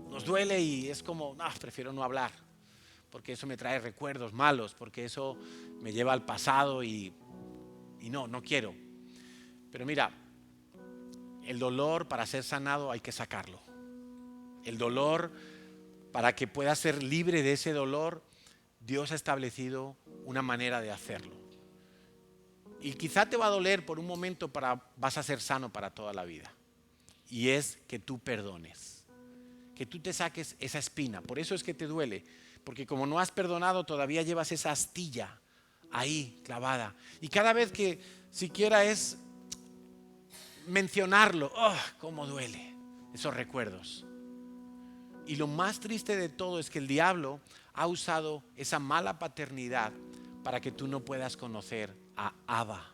Nos duele y es como, no, prefiero no hablar. Porque eso me trae recuerdos malos, porque eso me lleva al pasado y no quiero. Pero mira, el dolor para ser sanado hay que sacarlo. El dolor, para que puedas ser libre de ese dolor, Dios ha establecido una manera de hacerlo. Y quizá te va a doler por un momento, vas a ser sano para toda la vida. Y es que tú perdones, que tú te saques esa espina. Por eso es que te duele, porque como no has perdonado todavía llevas esa astilla ahí clavada. Y cada vez que siquiera es mencionarlo, ¡oh, cómo duele! Esos recuerdos. Y lo más triste de todo es que el diablo ha usado esa mala paternidad para que tú no puedas conocer a Abba,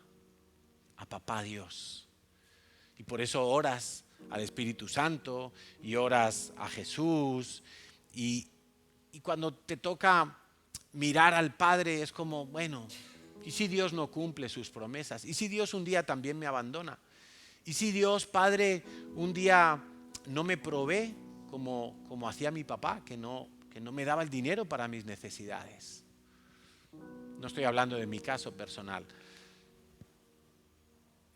a Papá Dios. Y por eso oras al Espíritu Santo y oras a Jesús. Y cuando te toca mirar al Padre es como, bueno, ¿y si Dios no cumple sus promesas? ¿Y si Dios un día también me abandona? ¿Y si Dios, Padre, un día no me provee como hacía mi papá, que no me daba el dinero para mis necesidades? No estoy hablando de mi caso personal.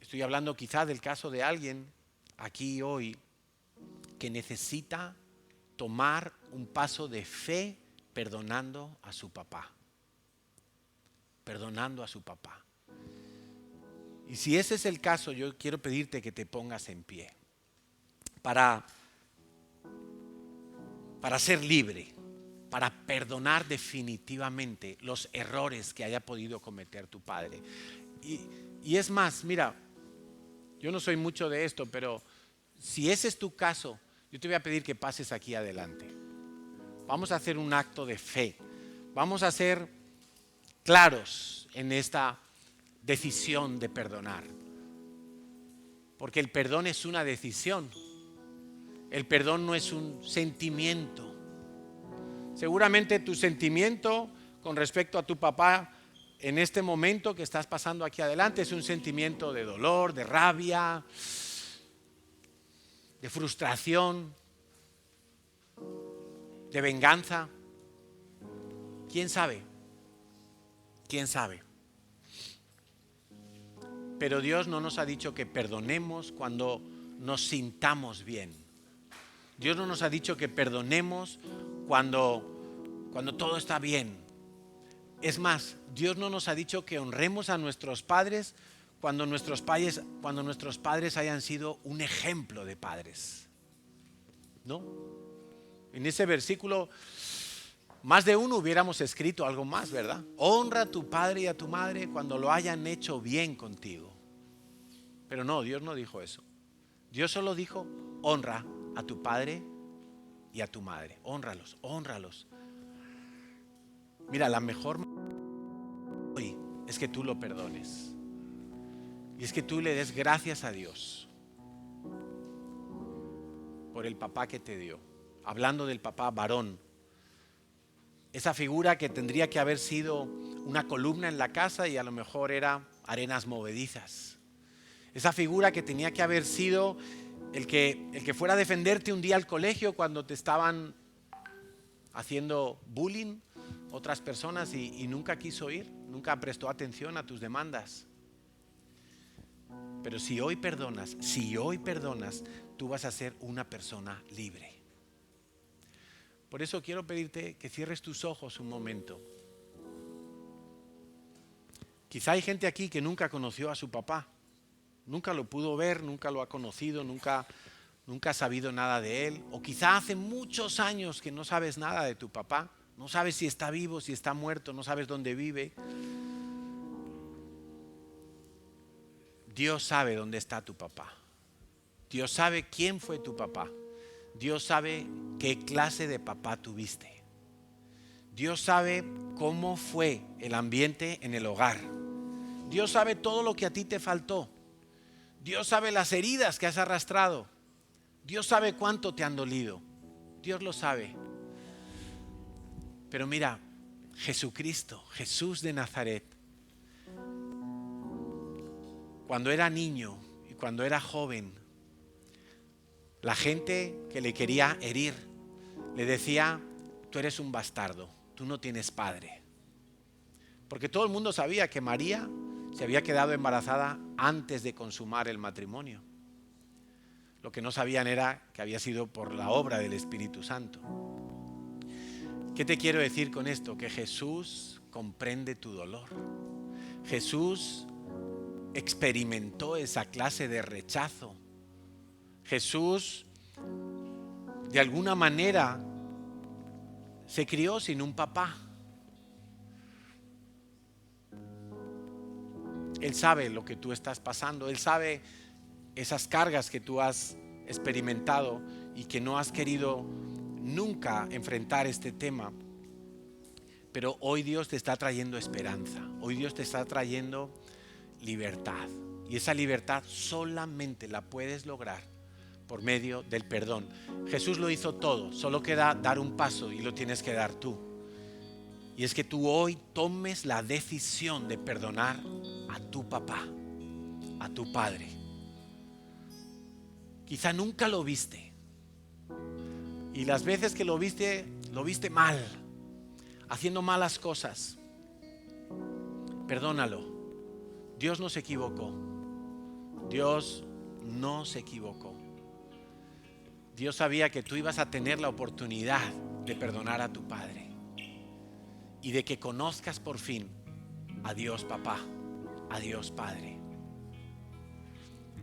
Estoy hablando quizá del caso de alguien aquí hoy que necesita tomar un paso de fe perdonando a su papá. Perdonando a su papá. Y si ese es el caso, yo quiero pedirte que te pongas en pie para ser libre, para perdonar definitivamente los errores que haya podido cometer tu padre. Y es más, mira, yo no soy mucho de esto, pero si ese es tu caso, yo te voy a pedir que pases aquí adelante. Vamos a hacer un acto de fe. Vamos a ser claros en esta decisión de perdonar. Porque el perdón es una decisión. El perdón no es un sentimiento. Seguramente tu sentimiento con respecto a tu papá en este momento que estás pasando aquí adelante es un sentimiento de dolor, de rabia, de frustración, de venganza. ¿Quién sabe? ¿Quién sabe? Pero Dios no nos ha dicho que perdonemos cuando nos sintamos bien. Dios no nos ha dicho que perdonemos cuando todo está bien. Es más, Dios no nos ha dicho que honremos a nuestros padres cuando nuestros padres hayan sido un ejemplo de padres. ¿No? En ese versículo, más de uno hubiéramos escrito algo más, ¿verdad? Honra a tu padre y a tu madre cuando lo hayan hecho bien contigo. Pero no, Dios no dijo eso. Dios solo dijo, honra a tu padre y a tu madre. Hónralos, hónralos. Mira, la mejor hoy es que tú lo perdones. Y es que tú le des gracias a Dios por el papá que te dio. Hablando del papá varón. Esa figura que tendría que haber sido una columna en la casa y a lo mejor era arenas movedizas. Esa figura que tenía que haber sido el que fuera a defenderte un día al colegio cuando te estaban haciendo bullying otras personas y nunca quiso ir, nunca prestó atención a tus demandas. Pero si hoy perdonas, tú vas a ser una persona libre. Por eso quiero pedirte que cierres tus ojos un momento. Quizá hay gente aquí que nunca conoció a su papá. Nunca lo pudo ver, nunca lo ha conocido, nunca ha sabido nada de él. O quizá hace muchos años que no sabes nada de tu papá. No sabes si está vivo, si está muerto, no sabes dónde vive. Dios sabe dónde está tu papá. Dios sabe quién fue tu papá. Dios sabe qué clase de papá tuviste. Dios sabe cómo fue el ambiente en el hogar. Dios sabe todo lo que a ti te faltó. Dios sabe las heridas que has arrastrado. Dios sabe cuánto te han dolido. Dios lo sabe. Pero mira, Jesucristo, Jesús de Nazaret, cuando era niño y cuando era joven, la gente que le quería herir le decía, tú eres un bastardo, tú no tienes padre. Porque todo el mundo sabía que María se había quedado embarazada antes de consumar el matrimonio. Lo que no sabían era que había sido por la obra del Espíritu Santo. ¿Qué te quiero decir con esto? Que Jesús comprende tu dolor. Jesús experimentó esa clase de rechazo. Jesús, de alguna manera, se crió sin un papá. Él sabe lo que tú estás pasando. Él sabe esas cargas que tú has experimentado y que no has querido nunca enfrentar este tema. Pero hoy Dios te está trayendo esperanza. Hoy Dios te está trayendo libertad. Y esa libertad solamente la puedes lograr por medio del perdón. Jesús lo hizo todo. Solo queda dar un paso y lo tienes que dar tú. Y es que tú hoy tomes la decisión de perdonar a tu papá, a tu padre. Quizá nunca lo viste. Y las veces que lo viste mal, haciendo malas cosas. Perdónalo. Dios no se equivocó. Dios no se equivocó. Dios sabía que tú ibas a tener la oportunidad de perdonar a tu padre. Y de que conozcas por fin a Dios papá, a Dios Padre.